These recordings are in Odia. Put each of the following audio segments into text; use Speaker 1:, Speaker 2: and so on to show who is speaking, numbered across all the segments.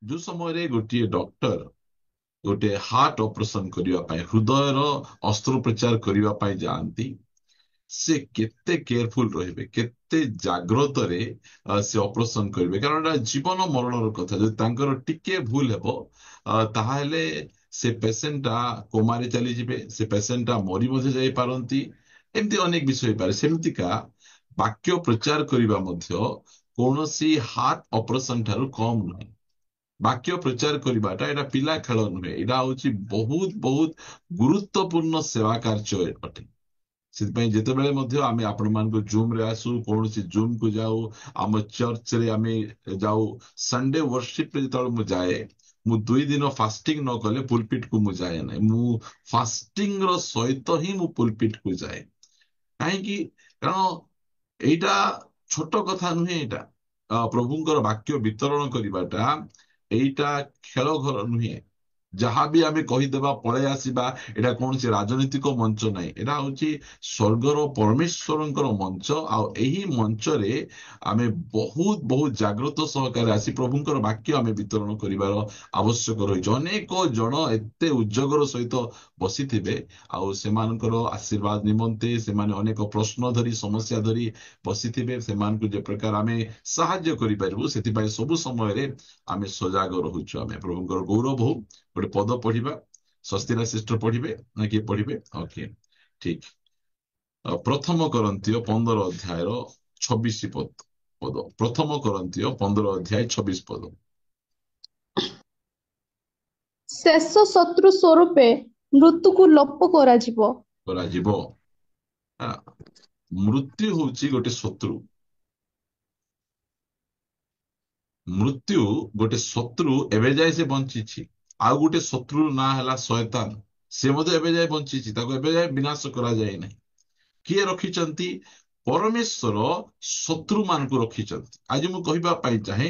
Speaker 1: जो समय गोटे डॉक्टर गोटे हार्ट ऑपरेशन करने हृदयर अस्त्रोपचार करने जाती से केते केयरफुल रहिबे केते जाग्रत रे से ऑपरेशन करिवे कारण एटा जीवन मरण कथा जदि तांकर टिके भूल हेबो ताहाले से पेशेंटा कोमारे चली जिबे से पेशेंटा मरी मध्ये जाई पारंती एमती अनेक विषय पारे सेमतिका वाक्य प्रचार करिबा मध्ये कौनसी हार्ट ऑपरेशन ठारू कम नहीं वाक्य प्रचार करवाटा एटा पिला खेल नुहे एटा होची बहुत बहुत गुरुत्वपूर्ण सेवा कार्य अटे ସେଥିପାଇଁ ଯେତେବେଳେ ମଧ୍ୟ ଆମେ ଆପଣମାନଙ୍କୁ ଜୁମ ରେ ଆସୁ କୌଣସି ଜୁମ କୁ ଯାଉ ଆମ ଚର୍ଚ୍ଚ ରେ ଆମେ ଯାଉ ସଣ୍ଡେ worship ରେ ଯେତେବେଳେ ମୁଁ ଯାଏ ମୁଁ 2 ଦିନ ଫାଷ୍ଟିଂ ନ କଲେ ପୁଲପିଟ କୁ ମୁଁ ଯାଏ ନାହିଁ ମୁଁ ଫାଷ୍ଟିଂ ର ସହିତ ହିଁ ମୁଁ ପୁଲପିଟ କୁ ଯାଏ କାହିଁକି କାରଣ ଏଇଟା ଛୋଟ କଥା ନୁହେଁ ଏଇଟା ପ୍ରଭୁଙ୍କର ବାକ୍ୟ ବିତରଣ କରିବାଟା ଏଇଟା ଖେଳ ଘର ନୁହେଁ जहाँ भी आमे कहीदेबा पळे आसीबा एटा कौनसी राजनीतिक मंच नहीं एटा होची स्वर्गर परमेश्वरंकर मंच आ एही मंच रे आमे बहुत बहुत जागृत सहकारे आसी प्रभुंकर वाक्य आमे वितरण करिवार आवश्यक रही अनेक जन एते उज्जगर सहित बसिथिबे आ सेमानकर आशीर्वाद निमंते सेमाने अनेक प्रश्न धरी समस्या धरी बसिथिबे सेमानकु जे प्रकार आमे सहाय्य करि परिबु सेति पय सब समय रे आमे सजाग रहुछु आमे प्रभुंकर गौरव हो गोटे पद पढ़िबा स्वस्तिरा सिस्टर पढ़िबे ना किए पढ़िबे ओके ठीक प्रथम करंतिय 15 अध्यायर 26 पद पद प्रथम करंतिय 15 अध्याय 26 पद
Speaker 2: ଶେଷ ଶତ୍ରୁ ସ୍ୱରୂପେ ମୃତ୍ୟୁକୁ ଲୋପ କରାଯିବ।
Speaker 1: କରାଯିବ मृत्यु होची गोटे शत्रु मृत्यु गोटे शत्रु एबे जाय से बंचिछि आउ गोटे शत्रु ना हला शैतान से मते एबे जाय बंचिछि ताको एबे जाय विनाश करा जाय नहीं किए रखिचंती परमेश्वर शत्रु मान को रखिचंती आज मु कहिबा पाई चाहे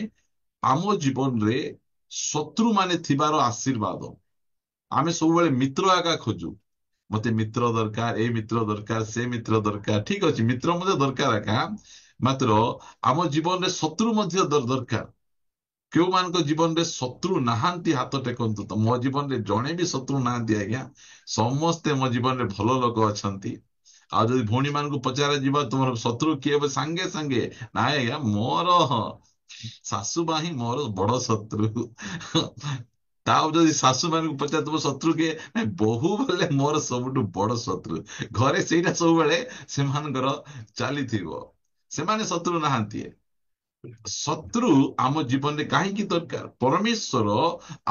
Speaker 1: आम जीवन रे शत्रु माने थिबार आशीर्वाद आमे सब बेले मित्र आका खोजु मते मित्र दरकार ए मित्र दरकार से मित्र दरकार ठीक अछि मित्र मते दरकार आका मात्र आम जीवन रे शत्रु मध्य दरकार क्यों मान को जीवन रे शत्रु नहांती हाथ टेकंतु तो मो जीवन रे जणे भी शत्रु नहांती आज्ञा समस्ते मो जीवन रे भलो लोक अछंती आ जदि भौणी मान को पचारा जीवा तुमर शत्रु किए संगे संगे ना आज्ञा मोर सासुबा ही मोर बड़ शत्रु ताव जदि सासु मान को पचार तुम शत्रु किए नहीं बहु बेले मोर सबुठु बड़ शत्रु घरे सेटा सब बेले सेमानकर चलीथिबो सेमाने शत्रु नहांती शत्रु आम जीवन रे काहे की दरकार परमेश्वर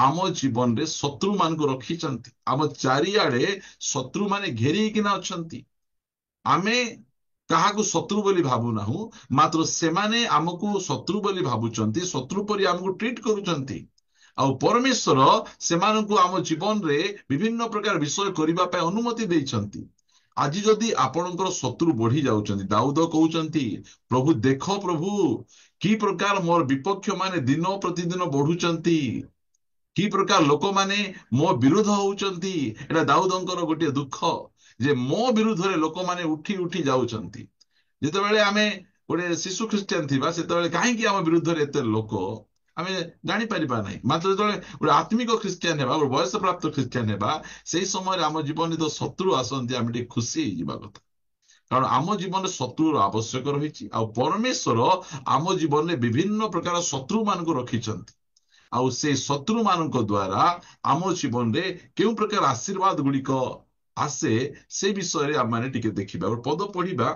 Speaker 1: आम जीवन रे शत्रु मान को रखिचंती आम चारियाडे शत्रु माने घेरी किना अछंती आमे काहाकू शत्रु बोली भाबु नाहु मात्र सेमाने आमको शत्रु बोली भाबुचंती शत्रु परी आमको ट्रीट करूचंती आ परमेश्वर सेमानकू आम जीवन रे विभिन्न प्रकार विषय करिबा पे अनुमति देइचंती आज जदि आपणकर शत्रु बढ़ी जाउचंती दाऊद कहउचंती प्रभु देख प्रभु कि प्रकार मोर विपक्ष माने दिन प्रतिदिन बढ़ुचंती कि प्रकार लोक माने मो विरोध होउचंती एटा दाऊदंकर गोटे दुख जे मो विरुद्ध रे लोक माने उठी उठी जाउचंती जेतेबेले आमे गोटे शिशु ख्रिस्टियान थिबा सेतेबेले काहे कि आम विरुद्ध रे एते लोक आमे जानि परिबा नै मात्र जेतेबेले गोटे आत्मिक ख्रिस्टियान हेबा गोटे वयस प्राप्त ख्रिस्टियान हेबा सेही समय रे आम जीवन रे तो शत्रु आसंती आमे टे खुशी हे जिबा कथा कारण आम जीवन शत्रु आवश्यक रही परमेश्वर आम जीवन में विभिन्न प्रकार शत्रु मान को रखिचंती आउ से शत्रु मान द्वारा आम जीवन रे केउ प्रकार आशीर्वाद गुड़िक आसे से विषय रे आम टिके देखिबा और पद पढ़िबा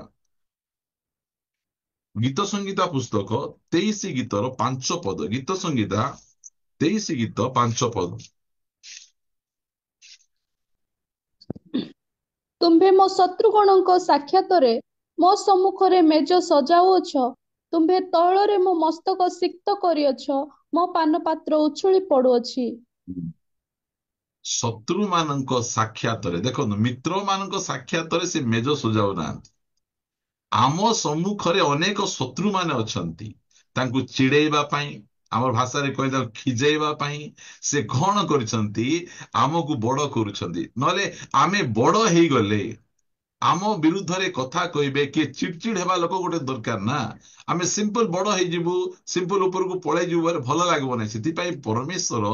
Speaker 1: गीत संगीता पुस्तक 23 गीतर 5 पद गीत संगीता 23 गीत 5 पद
Speaker 2: ତୁମ୍ଭେ ମୋ ଶତ୍ରୁଗଣଙ୍କ ସାକ୍ଷାତରେ ମୋ ସମ୍ମୁଖରେ ମେଜ ସଜାଉଅଛ ତୁମ୍ଭେ ତୈଳରେ ମୋ ମସ୍ତକ ସିକ୍ତ କରିଅଛ ମୋ ପାନ ପାତ୍ର ଉଛୁଳି ପଡୁଅଛି।
Speaker 1: शत्रु मानक साक्षात देखो मित्र मानक साक्षात से मेज सजाऊ ना आम सम्मुखरे अनेक शत्रु माने अछंती तांकु चिड़ेइबा पई आमर भाषा रे कहदा खिजेइबा पई से कौन करछंती आमकु बड़ करूछंती नले आमे बड़ हेई गले ଆମ ବିରୁଦ୍ଧରେ କଥା କହିବେ, କିଏ ଚିଡଚିଡ ହେବା ଲୋକ ଗୋଟେ ଦରକାର ନା। ଆମେ ସିମ୍ପଲ ବଡ ହେଇଯିବୁ, ସିମ୍ପଲ ଉପରକୁ ପଳେଇ ଯିବୁ, ଭଲ ଲାଗିବ ନାହିଁ। ସେଥିପାଇଁ ପରମେଶ୍ୱର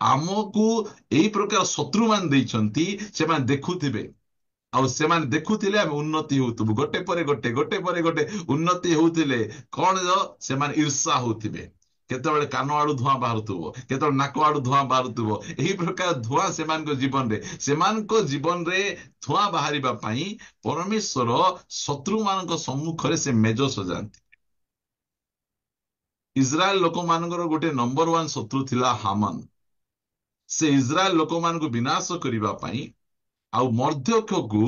Speaker 1: ଆମକୁ ଏଇ ପ୍ରକାର ଶତ୍ରୁ ମାନ ଦେଇଛନ୍ତି, ସେମାନେ ଦେଖୁଥିବେ। ଆଉ ସେମାନେ ଦେଖୁଥିଲେ ଆମେ ଉନ୍ନତି ହଉଥିବୁ, ଗୋଟେ ପରେ ଗୋଟେ, ଗୋଟେ ପରେ ଗୋଟେ ଉନ୍ନତି ହଉଥିଲେ। କଣ ସେମାନେ ଈର୍ଷା ହଉଥିବେ। କେତେବେଳେ କାନ ଆଡୁ ଧୂଆଁ ବାହାରୁଥିବ, କେତେବେଳେ ନାକ ଆଡୁ ଧୂଆଁ ବାହାରୁଥିବ। ଏହି ପ୍ରକାର ଧୂଆଁ ସେମାନଙ୍କ ଜୀବନରେ, ସେମାନଙ୍କ ଜୀବନରେ ଧୂଆଁ ବାହାରିବା ପାଇଁ ପରମେଶ୍ୱର ଶତ୍ରୁ ମାନଙ୍କ ସମ୍ମୁଖରେ ସେ ମେଜ ସଜାନ୍ତି। ଇସ୍ରାଏଲ ଲୋକମାନଙ୍କର ଗୋଟେ ନମ୍ବର ୱାନ ଶତ୍ରୁ ଥିଲା ହାମାନ। ସେ ଇସ୍ରାଏଲ ଲୋକମାନଙ୍କୁ ବିନାଶ କରିବା ପାଇଁ ଆଉ ମର୍ଦ୍ଦୋଖକୁ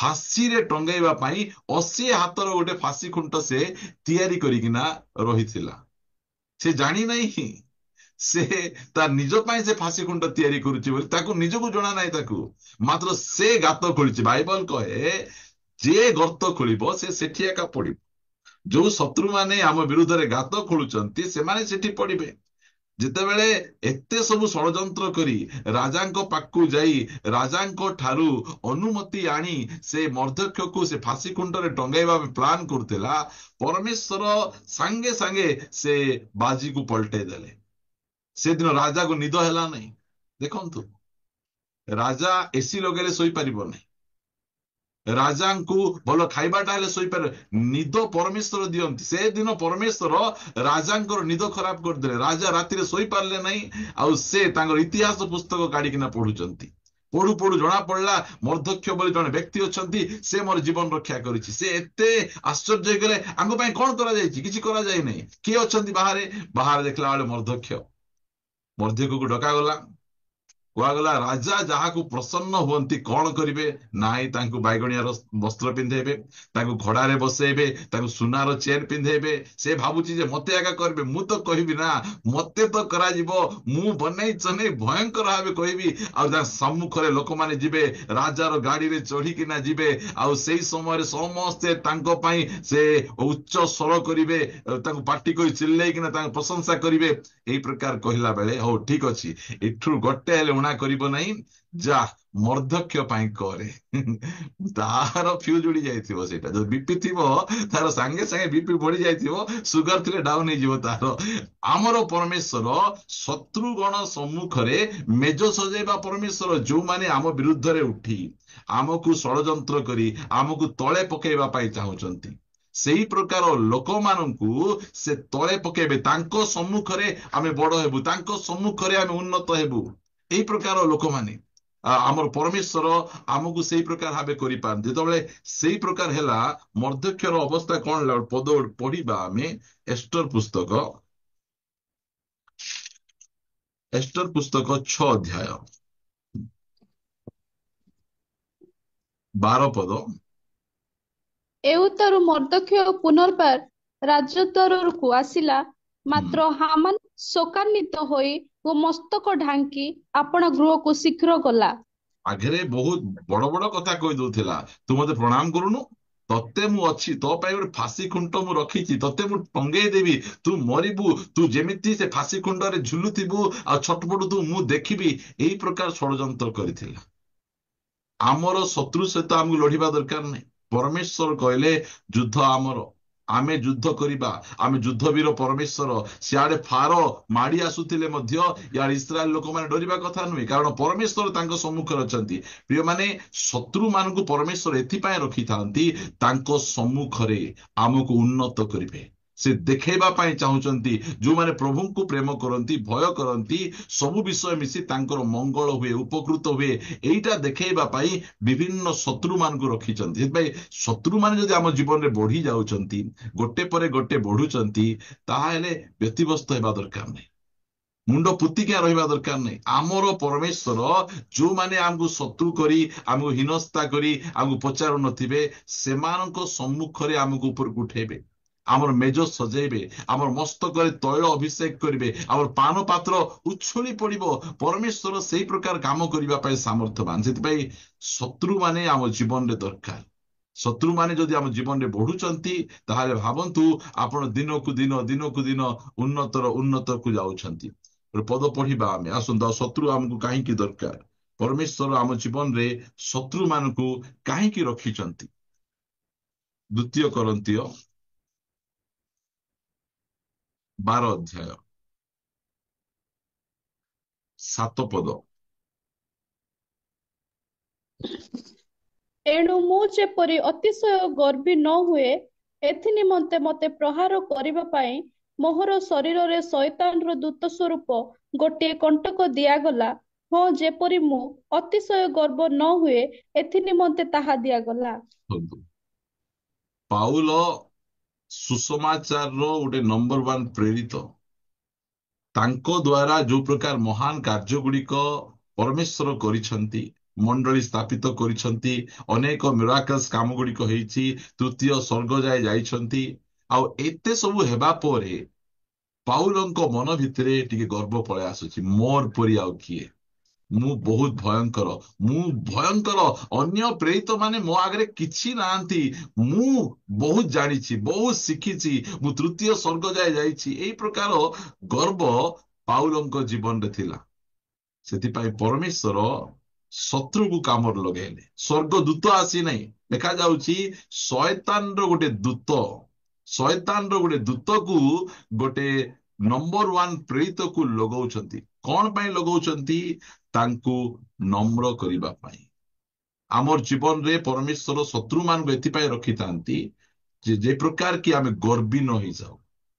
Speaker 1: ଫାଶୀରେ ଟଙ୍ଗାଇବା ପାଇଁ 80 ହାତର ଗୋଟେ ଫାଶୀ ଖୁଣ୍ଟ ସେ ତିଆରି କରିକିନା ରହିଥିଲା। ସେ ଜାଣିନାହିଁ ସେ ତା ନିଜ ପାଇଁ ସେ ଫାଶୀ ଖୁଣ୍ଟ ତିଆରି କରୁଛି ବୋଲି, ତାକୁ ନିଜକୁ ଜଣା ନାହିଁ ତାକୁ। ମାତ୍ର ସେ ଗାତ ଖୋଳିଛି। ବାଇବଲ କହେ ଯିଏ ଗର୍ତ୍ତ ଖୋଳିବ ସେ ସେଠି ଏକା ପଡିବ। ଯୋଉ ଶତ୍ରୁ ମାନେ ଆମ ବିରୁଦ୍ଧରେ ଗାତ ଖୋଳୁଛନ୍ତି ସେମାନେ ସେଠି ପଡିବେ। ଯେତେବେଳେ ଏତେ ସବୁ ଷଡ଼ଯନ୍ତ୍ର କରି ରାଜାଙ୍କ ପାଖକୁ ଯାଇ ରାଜାଙ୍କ ଠାରୁ ଅନୁମତି ଆଣି ସେ ମର୍ଦ୍ଦୋଖକୁ ସେ ଫାଶୀ ଖୁଣ୍ଟରେ ଟଙ୍ଗାଇବା ପାଇଁ ପ୍ଲାନ କରୁଥିଲା, ପରମେଶ୍ୱର ସାଙ୍ଗେ ସାଙ୍ଗେ ସେ ବାଜିକୁ ପଲଟେଇ ଦେଲେ। ସେଦିନ ରାଜାକୁ ନିଦ ହେଲା ନାହିଁ। ଦେଖନ୍ତୁ, ରାଜା ଏସି ଲଗେଇଲେ ଶୋଇପାରିବ ନାହିଁ, ରାଜାଙ୍କୁ ଭଲ ଖାଇବାଟା ହେଲେ ଶୋଇପାରିବ, ନିଦ ପରମେଶ୍ୱର ଦିଅନ୍ତି। ସେଦିନ ପରମେଶ୍ୱର ରାଜାଙ୍କର ନିଦ ଖରାପ କରିଦେଲେ। ରାଜା ରାତିରେ ଶୋଇପାରିଲେ ନାହିଁ। ଆଉ ସେ ତାଙ୍କର ଇତିହାସ ପୁସ୍ତକ କାଢିକିନା ପଢୁଛନ୍ତି। ପଢୁ ପଢୁ ଜଣା ପଡିଲା ମର୍ଦ୍ଦୋକ୍ଷ ବୋଲି ଜଣେ ବ୍ୟକ୍ତି ଅଛନ୍ତି, ସେ ମୋର ଜୀବନ ରକ୍ଷା କରିଛି। ସେ ଏତେ ଆଶ୍ଚର୍ଯ୍ୟ ହେଇଗଲେ, ଆଙ୍କ ପାଇଁ କଣ କରାଯାଇଛି? କିଛି କରାଯାଇ ନାହିଁ। କିଏ ଅଛନ୍ତି ବାହାରେ? ବାହାରେ ଦେଖିଲା ବେଳେ ମର୍ଦ୍ଦୋକ୍ଷ। ମର୍ଦ୍ଦୋକ୍ୟକୁ ଡକାଗଲା, କୁହାଗଲା ରାଜା ଯାହାକୁ ପ୍ରସନ୍ନ ହୁଅନ୍ତି କଣ କରିବେ? ନାଇଁ, ତାଙ୍କୁ ବାଇଗଣିଆ ବସ୍ତ୍ର ପିନ୍ଧେଇବେ, ତାଙ୍କୁ ଘୋଡାରେ ବସେଇବେ, ତାଙ୍କୁ ସୁନାର ଚେନ୍ ପିନ୍ଧେଇବେ। ସେ ଭାବୁଛି ଯେ ମତେ ଏକା କରିବେ, ମୁଁ ତ କହିବି ନା, ମତେ ତ କରାଯିବ, ମୁଁ ବନେଇ ଚନେଇ ଭୟଙ୍କର ଭାବେ କହିବି। ଆଉ ତା ସମ୍ମୁଖରେ ଲୋକମାନେ ଯିବେ, ରାଜାର ଗାଡିରେ ଚଢିକିନା ଯିବେ। ଆଉ ସେଇ ସମୟରେ ସମସ୍ତେ ତାଙ୍କ ପାଇଁ ସେ ଉଚ୍ଚ ସ୍ୱର କରିବେ, ତାଙ୍କୁ ପାଟି କରି ଚିଲ୍ଲେଇକିନା ତାଙ୍କ ପ୍ରଶଂସା କରିବେ। ଏଇ ପ୍ରକାର କହିଲା ବେଳେ, ହଉ ଠିକ ଅଛି, ଏଠୁ ଗୋଟେ ହେଲେ ଉଣା କରିବ ନାହିଁ, ଯା ମର୍ଦ୍ଦୋକ୍ଷ ପାଇଁ କରେ। ତାହାର ଫ୍ୟୁଜ ଉଡି ଯାଇଥିବ। ସେଇଟା ଯଦି ବିପି ଥିବ ତାର ସାଙ୍ଗେ ସାଙ୍ଗେ ବିପି ବଢି ଯାଇଥିବ, ସୁଗାର ଥିଲେ ଡାଉନ ହେଇଯିବ ତାର। ଆମର ପରମେଶ୍ୱର ଶତ୍ରୁଗଣ ସମ୍ମୁଖରେ ମେଜ ସଜେଇବା ପରମେଶ୍ୱର, ଯୋଉମାନେ ଆମ ବିରୁଦ୍ଧରେ ଉଠି ଆମକୁ ଷଡ଼ଯନ୍ତ୍ର କରି ଆମକୁ ତଳେ ପକେଇବା ପାଇଁ ଚାହୁଁଛନ୍ତି, ସେଇ ପ୍ରକାର ଲୋକମାନଙ୍କୁ ସେ ତଳେ ପକେଇବେ। ତାଙ୍କ ସମ୍ମୁଖରେ ଆମେ ବଡ ହେବୁ, ତାଙ୍କ ସମ୍ମୁଖରେ ଆମେ ଉନ୍ନତ ହେବୁ। ଏଇ ପ୍ରକାର ଲୋକମାନେ ଆମର ପରମେଶ୍ୱର ଆମକୁ ସେଇ ପ୍ରକାର ଭାବେ କରିପାରନ୍ତି। ଯେତେବେଳେ ସେଇ ପ୍ରକାର ହେଲା, ମର୍ଦ୍ଦୋକ୍ଷର ଅବସ୍ଥା କଣ ହେଲା ପଦ ପଢିବା ଆମେ। ଏଷ୍ଟର ପୁସ୍ତକ, ଏଷ୍ଟର ପୁସ୍ତକ 6 ଅଧ୍ୟାୟ 12 ପଦ।
Speaker 2: ଏଉତରୁ ମର୍ଦ୍ଦୋକ୍ଷ ପୁନର୍ବାର ରାଜଦରବାରକୁ ଆସିଲା।
Speaker 1: ହୁଁ।
Speaker 2: ମାତ୍ର ହାମାନ ଶୋକାନ୍ୱିତ ହୋଇ ଓ ମସ୍ତକ ଢାଙ୍କି ଆପଣା ଗୃହକୁ ଶୀଘ୍ର ଗଲା।
Speaker 1: ଆଗରେ ବହୁତ ବଡ ବଡ କଥା କହି ଦଉଥିଲା, ତୁ ମତେ ପ୍ରଣାମ କରୁନୁ, ତତେ ମୁଁ ଅଛି, ତୋ ପାଇଁ ଗୋଟେ ଫାଶୀ ଖୁଣ୍ଟ ମୁଁ ରଖିଛି, ତତେ ମୁଁ ଟଙ୍ଗେଇ ଦେବି, ତୁ ମରିବୁ, ତୁ ଯେମିତି ସେ ଫାଶୀ ଖୁଣ୍ଟରେ ଝୁଲୁଥିବୁ ଆଉ ଛଟପଟୁଥିବୁ, ମୁଁ ଦେଖିବି। ଏଇ ପ୍ରକାର ଷଡ଼ଯନ୍ତ୍ର କରିଥିଲା। ଆମର ଶତ୍ରୁ ସହିତ ଆମକୁ ଲଢିବା ଦରକାର ନାହିଁ। ପରମେଶ୍ୱର କହିଲେ ଯୁଦ୍ଧ ଆମର, ଆମେ ଯୁଦ୍ଧ କରିବା, ଆମେ ଯୁଦ୍ଧବୀର ପରମେଶ୍ୱର। ସିଆଡେ ଫାର ମାଡି ଆସୁଥିଲେ ମଧ୍ୟ ଇଆଡେ ଇସ୍ରାଏଲ ଲୋକମାନେ ଡରିବା କଥା ନୁହେଁ, କାରଣ ପରମେଶ୍ୱର ତାଙ୍କ ସମ୍ମୁଖରେ ଅଛନ୍ତି। ପ୍ରିୟମାନେ, ଶତ୍ରୁ ମାନଙ୍କୁ ପରମେଶ୍ୱର ଏଥିପାଇଁ ରଖିଥାନ୍ତି, ତାଙ୍କ ସମ୍ମୁଖରେ ଆମକୁ ଉନ୍ନତ କରିବେ। ସେ ଦେଖେଇବା ପାଇଁ ଚାହୁଁଛନ୍ତି, ଯୋଉମାନେ ପ୍ରଭୁଙ୍କୁ ପ୍ରେମ କରନ୍ତି, ଭୟ କରନ୍ତି, ସବୁ ବିଷୟ ମିଶି ତାଙ୍କର ମଙ୍ଗଳ ହୁଏ, ଉପକୃତ ହୁଏ, ଏଇଟା ଦେଖେଇବା ପାଇଁ ବିଭିନ୍ନ ଶତ୍ରୁ ମାନଙ୍କୁ ରଖିଛନ୍ତି। ସେଥିପାଇଁ ଶତ୍ରୁମାନେ ଯଦି ଆମ ଜୀବନରେ ବଢି ଯାଉଛନ୍ତି, ଗୋଟେ ପରେ ଗୋଟେ ବଢୁଛନ୍ତି, ତାହେଲେ ବ୍ୟତିବ୍ୟସ୍ତ ହେବା ଦରକାର ନାହିଁ, ମୁଣ୍ଡ ପୁତିକା ରହିବା ଦରକାର ନାହିଁ। ଆମର ପରମେଶ୍ୱର ଯୋଉମାନେ ଆମକୁ ଶତ୍ରୁ କରି, ଆମକୁ ହୀନସ୍ତା କରି, ଆମକୁ ପଚାରୁ ନଥିବେ, ସେମାନଙ୍କ ସମ୍ମୁଖରେ ଆମକୁ ଉପରକୁ ଉଠେଇବେ, ଆମର ମେଜ ସଜେଇବେ, ଆମର ମସ୍ତକରେ ତୈଳ ଅଭିଷେକ କରିବେ, ଆମର ପାନ ପାତ୍ର ଉଛୁଳି ପଡିବ। ପରମେଶ୍ୱର ସେଇ ପ୍ରକାର କାମ କରିବା ପାଇଁ ସାମର୍ଥ୍ୟବାନ। ସେଥିପାଇଁ ଶତ୍ରୁମାନେ ଆମ ଜୀବନରେ ଦରକାର। ଶତ୍ରୁମାନେ ଯଦି ଆମ ଜୀବନରେ ବଢୁଛନ୍ତି, ତାହେଲେ ଭାବନ୍ତୁ ଆପଣ ଦିନକୁ ଦିନ, ଦିନକୁ ଦିନ ଉନ୍ନତକୁ ଯାଉଛନ୍ତି। ଗୋଟେ ପଦ ପଢିବା ଆମେ, ଆସନ୍ତୁ। ଆଉ ଶତ୍ରୁ ଆମକୁ କାହିଁକି ଦରକାର? परमेश्वर आम जीवन रे शत्रु मानकु काहेकि रखिचंती। द्वितीय करंतिय 12 अध्याय 7 पद।
Speaker 2: ଏଣୁ ମୁଁ ଯେପରି ଅତିଶୟ ଗର୍ବି ନ ହୁଏ ଏଥି ନିମନ୍ତେ ମତେ ପ୍ରହାର କରିବା ପାଇଁ ମୋହର ଶରୀରରେ ଶୟତାନର ଦୂତ ସ୍ୱରୂପ ଗୋଟିଏ କଣ୍ଟକ ଦିଆଗଲା। ହଁ, ଯେପରି ମୁଁ ଅତିଶୟ ଗର୍ବ ନ ହୁଏ ଏଥି ନିମନ୍ତେ ତାହା ଦିଆଗଲା।
Speaker 1: ପାଉଲ ସୁସମାଚାରର ଗୋଟେ ନମ୍ବର 1 ପ୍ରେରିତ। ତାଙ୍କ ଦ୍ୱାରା ଯୋଉ ପ୍ରକାର ମହାନ କାର୍ଯ୍ୟ ଗୁଡିକ ପରମେଶ୍ୱର କରିଛନ୍ତି, ମଣ୍ଡଳୀ ସ୍ଥାପିତ କରିଛନ୍ତି, ଅନେକ ମିରାକଲ୍ସ କାମ ଗୁଡିକ ହେଇଛି, ତୃତୀୟ ସ୍ୱର୍ଗ ଯାଏ ଯାଇଛନ୍ତି। ଆଉ ଏତେ ସବୁ ହେବା ପରେ ପାଉଲଙ୍କ ମନ ଭିତରେ ଟିକେ ଗର୍ବ ପଳେଇ ଆସୁଛି। ମୋର ପରି ଆଉ କିଏ? ମୁଁ ବହୁତ ଭୟଙ୍କର, ମୁଁ ଭୟଙ୍କର। ଅନ୍ୟ ପ୍ରେରିତ ମାନେ ମୋ ଆଗରେ କିଛି ନାହାନ୍ତି। ମୁଁ ବହୁତ ଜାଣିଛି, ବହୁତ ଶିଖିଛି, ମୁଁ ତୃତୀୟ ସ୍ୱର୍ଗ ଯାଏ ଯାଇଛି। ଏଇ ପ୍ରକାର ଗର୍ବ ପାଉଲଙ୍କ ଜୀବନରେ ଥିଲା। ସେଥିପାଇଁ ପରମେଶ୍ୱର ଶତ୍ରୁକୁ କାମରେ ଲଗେଇଲେ। ସ୍ୱର୍ଗ ଦୂତ ଆସି ନାହିଁ, ଦେଖାଯାଉଛି ଶୟତାନର ଗୋଟେ ଦୂତ, ଶୟତାନର ଗୋଟେ ଦୂତକୁ ଗୋଟେ ନମ୍ବର 1 ପ୍ରେରିତକୁ ଲଗଉଛନ୍ତି। କଣ ପାଇଁ ଲଗଉଛନ୍ତି? ତାଙ୍କୁ ନମ୍ର କରିବା ପାଇଁ। ଆମର ଜୀବନରେ ପରମେଶ୍ୱର ଶତ୍ରୁ ମାନଙ୍କୁ ଏଥିପାଇଁ ରଖିଥାନ୍ତି ଯେ ପ୍ରକାର କି ଆମେ ଗର୍ବୀ ନ ହେଇଯାଉ,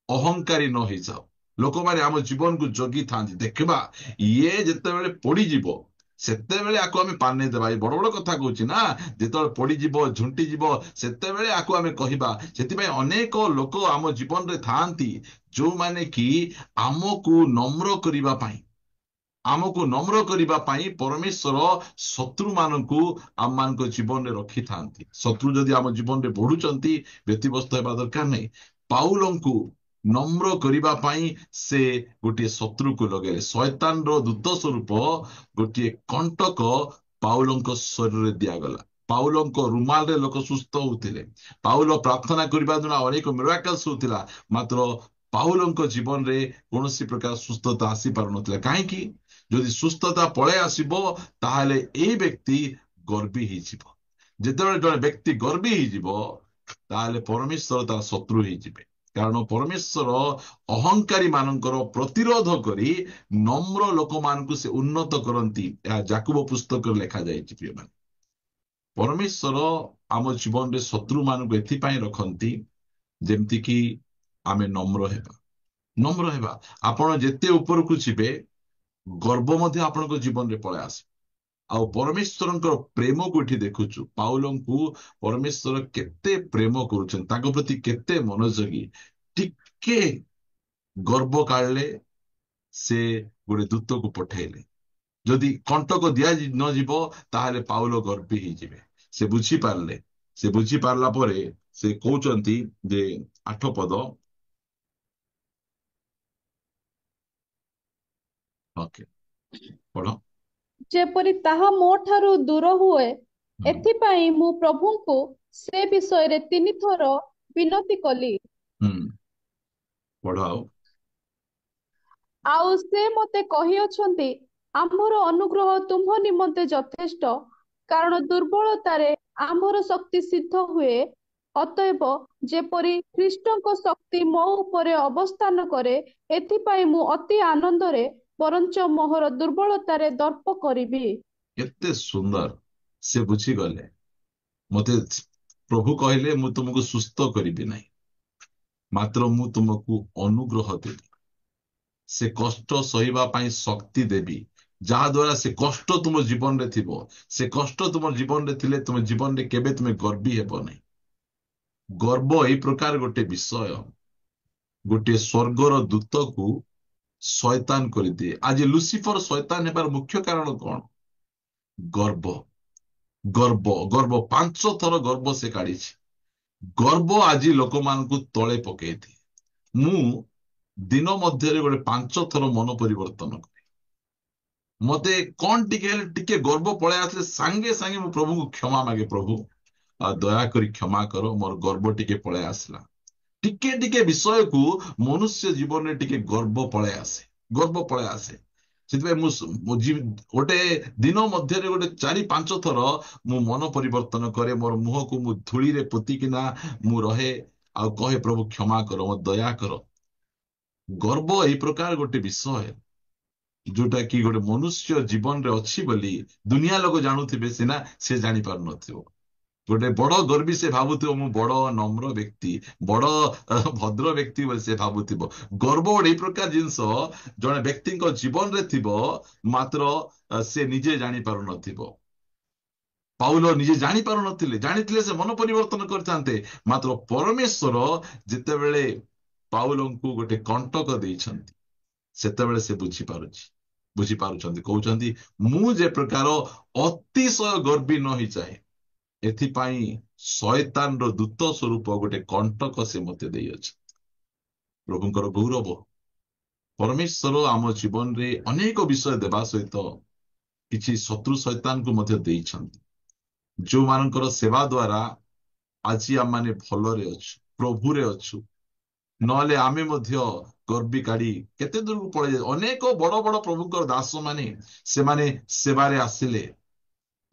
Speaker 1: ଅହଙ୍କାରୀ ନ ହେଇଯାଉ। ଲୋକମାନେ ଆମ ଜୀବନକୁ ଜଗିଥାନ୍ତି, ଦେଖିବା ଇଏ ଯେତେବେଳେ ପଡିଯିବ ସେତେବେଳେ ଆକୁ ଆମେ ପାନେ ଦେବା। ଏ ବଡ ବଡ କଥା କହୁଛି ନା, ଯେତେବେଳେ ପଡିଯିବ, ଝୁଣ୍ଟିଯିବ, ସେତେବେଳେ ଆକୁ ଆମେ କହିବା। ସେଥିପାଇଁ ଅନେକ ଲୋକ ଆମ ଜୀବନରେ ଥାଆନ୍ତି ଯୋଉମାନେ କି ଆମକୁ ନମ୍ର କରିବା ପାଇଁ, ଆମକୁ ନମ୍ର କରିବା ପାଇଁ ପରମେଶ୍ୱର ଶତ୍ରୁ ମାନଙ୍କୁ ଆମମାନଙ୍କ ଜୀବନରେ ରଖିଥାନ୍ତି। ଶତ୍ରୁ ଯଦି ଆମ ଜୀବନରେ ବଢୁଛନ୍ତି, ବ୍ୟତିବ୍ୟସ୍ତ ହେବା ଦରକାର ନାହିଁ। ପାଉଲଙ୍କୁ ନମ୍ର କରିବା ପାଇଁ ସେ ଗୋଟିଏ ଶତ୍ରୁକୁ ଲଗେଇଲେ। ଶୟତାନର ଦୂତ ସ୍ୱରୂପ ଗୋଟିଏ କଣ୍ଟକ ପାଉଲଙ୍କ ଶରୀରରେ ଦିଆଗଲା। ପାଉଲଙ୍କ ରୁମାଲରେ ଲୋକ ସୁସ୍ଥ ହଉଥିଲେ। ପାଉଲ ପ୍ରାର୍ଥନା କରିବା ଦ୍ୱାରା ଅନେକ ମିରାକଲ୍ସ ହଉଥିଲା। ମାତ୍ର ପାଉଲଙ୍କ ଜୀବନରେ କୌଣସି ପ୍ରକାର ସୁସ୍ଥତା ଆସିପାରୁନଥିଲା। କାହିଁକି? ଯଦି ସୁସ୍ଥତା ପଳେଇ ଆସିବ ତାହେଲେ ଏଇ ବ୍ୟକ୍ତି ଗର୍ବୀ ହେଇଯିବ। ଯେତେବେଳେ ଜଣେ ବ୍ୟକ୍ତି ଗର୍ବୀ ହେଇଯିବ ତାହେଲେ ପରମେଶ୍ୱର ତାର ଶତ୍ରୁ ହେଇଯିବେ। କାରଣ ପରମେଶ୍ୱର ଅହଙ୍କାରୀ ମାନଙ୍କର ପ୍ରତିରୋଧ କରି ନମ୍ର ଲୋକମାନଙ୍କୁ ସେ ଉନ୍ନତ କରନ୍ତି। ଏହା ଯାକୁବ ପୁସ୍ତକରେ ଲେଖାଯାଇଛି। ପ୍ରିୟମାନେ, ପରମେଶ୍ୱର ଆମ ଜୀବନରେ ଶତ୍ରୁ ମାନଙ୍କୁ ଏଥିପାଇଁ ରଖନ୍ତି ଯେମିତିକି ଆମେ ନମ୍ର ହେବା। ନମ୍ର ହେବା। ଆପଣ ଯେତେ ଉପରକୁ ଯିବେ ଗର୍ବ ମଧ୍ୟ ଆପଣଙ୍କ ଜୀବନରେ ପଳେଇ ଆସେ। ଆଉ ପରମେଶ୍ୱରଙ୍କର ପ୍ରେମକୁ ଏଠି ଦେଖୁଛୁ। ପାଉଲଙ୍କୁ ପରମେଶ୍ୱର କେତେ ପ୍ରେମ କରୁଛନ୍ତି, ତାଙ୍କ ପ୍ରତି କେତେ ମନୋଯୋଗୀ। ଟିକେ ଗର୍ବ କାଢିଲେ ସେ ଗୋଟେ ଦୂତକୁ ପଠେଇଲେ। ଯଦି କଣ୍ଟକ ଦିଆ ନ ଯିବ ତାହେଲେ ପାଉଲ ଗର୍ବୀ ହେଇଯିବେ। ସେ ବୁଝିପାରିଲେ। ସେ ବୁଝିପାରିଲା ପରେ ସେ କହୁଛନ୍ତି ଯେ 8 ପଦ, ଓକେ ପଢ।
Speaker 2: ଯେପରି ତାହା ମୋ ଠାରୁ ଦୂର ହୁଏ
Speaker 1: ହୁଁ
Speaker 2: ଏଥିପାଇଁ ମୁଁ ପ୍ରଭୁଙ୍କୁ ସେ ବିଷୟରେ 3 ଥର ବିନତି କଲି।
Speaker 1: ହୁଁ ପଢ ଆଉ।
Speaker 2: ଆଉ ସେ ମତେ କହିଅଛନ୍ତି, ଆମ୍ଭର ଅନୁଗ୍ରହ ତୁମ୍ଭ ନିମନ୍ତେ ଯଥେଷ୍ଟ, କାରଣ ଦୁର୍ବଳତାରେ ଆମ୍ଭର ଶକ୍ତି ସିଦ୍ଧ ହୁଏ। ଅତଏବ ଯେପରି ଖ୍ରୀଷ୍ଟଙ୍କ ଶକ୍ତି ମୋ ଉପରେ ଅବସ୍ଥାନ କରେ ଏଥିପାଇଁ ମୁଁ ଅତି ଆନନ୍ଦରେ ବରଞ୍ଚ ମୋହର ଦୁର୍ବଳତାରେ ଦର୍ପ କରିବି।
Speaker 1: କେତେ ସୁନ୍ଦର ସେ ବୁଝିଗଲେ। ମତେ ପ୍ରଭୁ କହିଲେ ମୁଁ ତୁମକୁ ସୁସ୍ଥ କରିବି ନାହିଁ, ମାତ୍ର ମୁଁ ତୁମକୁ ଅନୁଗ୍ରହ ଦେବି। ସେ କଷ୍ଟ ସହିବା ପାଇଁ ଶକ୍ତି ଦେବି। ଯାହା ଦ୍ୱାରା ସେ କଷ୍ଟ ତୁମ ଜୀବନରେ ଥିବ, ସେ କଷ୍ଟ ତୁମ ଜୀବନରେ ଥିଲେ ତୁମ ଜୀବନରେ କେବେ ତୁମେ ଗର୍ବୀ ହେବ ନାହିଁ। ଗର୍ବ ଏଇ ପ୍ରକାର ଗୋଟେ ବିଷୟ, ଗୋଟେ ସ୍ୱର୍ଗର ଦୂତକୁ ଶୟତାନ କରିଦିଏ। ଆଜି ଲୁସିଫର ଶୟତାନ ହେବାର ମୁଖ୍ୟ କାରଣ କଣ? ଗର୍ବ। ଗର୍ବ ଗର୍ବ 5 ଥର ଗର୍ବ ସେ କାଢିଛି। ଗର୍ବ ଆଜି ଲୋକମାନଙ୍କୁ ତଳେ ପକେଇଦିଏ। ମୁଁ ଦିନ ମଧ୍ୟରେ ଗୋଟେ 5 ଥର ମନ ପରିବର୍ତ୍ତନ କରେ। ମତେ କଣ ଟିକେ ହେଲେ ଟିକେ ଗର୍ବ ପଳେଇ ଆସିଲେ ସାଙ୍ଗେ ସାଙ୍ଗେ ମୁଁ ପ୍ରଭୁଙ୍କୁ କ୍ଷମା ମାଗେ। ପ୍ରଭୁ ଆଉ ଦୟାକରି କ୍ଷମା କର, ମୋର ଗର୍ବ ଟିକେ ପଳେଇ ଆସିଲା। ଟିକେ ବିଷୟକୁ ମନୁଷ୍ୟ ଜୀବନରେ ଟିକେ ଗର୍ବ ପଳେଇ ଆସେ, ଗର୍ବ ପଳେଇ ଆସେ। ସେଥିପାଇଁ ଗୋଟେ ଦିନ ମଧ୍ୟରେ ଗୋଟେ 4-5 ଥର ମୁଁ ମନ ପରିବର୍ତ୍ତନ କରେ, ମୋର ମୁହଁକୁ ମୁଁ ଧୂଳିରେ ପୋତିକିନା ମୁଁ ରହେ ଆଉ କହେ, ପ୍ରଭୁ କ୍ଷମା କର, ମୋ ଦୟା କର। ଗର୍ବ ଏଇ ପ୍ରକାର ଗୋଟେ ବିଷୟ ଯୋଉଟା କି ଗୋଟେ ମନୁଷ୍ୟ ଜୀବନରେ ଅଛି ବୋଲି ଦୁନିଆ ଲୋକ ଜାଣୁଥିବେ ସିନା, ସେ ଜାଣିପାରୁନଥିବ। ଗୋଟେ ବଡ ଗର୍ବୀ ସେ ଭାବୁଥିବ ମୁଁ ବଡ ନମ୍ର ବ୍ୟକ୍ତି, ବଡ ଭଦ୍ର ବ୍ୟକ୍ତି ବୋଲି ସେ ଭାବୁଥିବ। ଗର୍ବ ଗୋଟେ ଏଇ ପ୍ରକାର ଜିନିଷ ଜଣେ ବ୍ୟକ୍ତିଙ୍କ ଜୀବନରେ ଥିବ, ମାତ୍ର ସେ ନିଜେ ଜାଣିପାରୁନଥିବ। ପାଉଲ ନିଜେ ଜାଣିପାରୁନଥିଲେ, ଜାଣିଥିଲେ ସେ ମନ ପରିବର୍ତ୍ତନ କରିଥାନ୍ତେ, ମାତ୍ର ପରମେଶ୍ୱର ଯେତେବେଳେ ପାଉଲଙ୍କୁ ଗୋଟେ କଣ୍ଟକ ଦେଇଛନ୍ତି, ସେତେବେଳେ ସେ ବୁଝିପାରୁଛନ୍ତି। କହୁଛନ୍ତି, ମୁଁ ଯେ ପ୍ରକାର ଅତିଶୟ ଗର୍ବୀ ନ ହେଇଯାଏ, ଏଥିପାଇଁ ଶୟତାନର ଦୂତ ସ୍ୱରୂପ ଗୋଟେ କଣ୍ଟକ ସେ ମତେ ଦେଇଅଛି। ପ୍ରଭୁଙ୍କର ଗୌରବ। ପରମେଶ୍ୱର ଆମ ଜୀବନରେ ଅନେକ ବିଷୟ ଦେବା ସହିତ କିଛି ଶତ୍ରୁ ଶୈତାନକୁ ମଧ୍ୟ ଦେଇଛନ୍ତି, ଯୋଉମାନଙ୍କର ସେବା ଦ୍ୱାରା ଆଜି ଆମମାନେ ଭଲରେ ଅଛୁ, ପ୍ରଭୁରେ ଅଛୁ। ନହେଲେ ଆମେ ମଧ୍ୟ ଗର୍ବୀ କାଢି କେତେ ଦୂରକୁ ପଳେଇ ଯାଏ। ଅନେକ ବଡ ବଡ ପ୍ରଭୁଙ୍କର ଦାସ ମାନେ, ସେମାନେ ସେବାରେ ଆସିଲେ,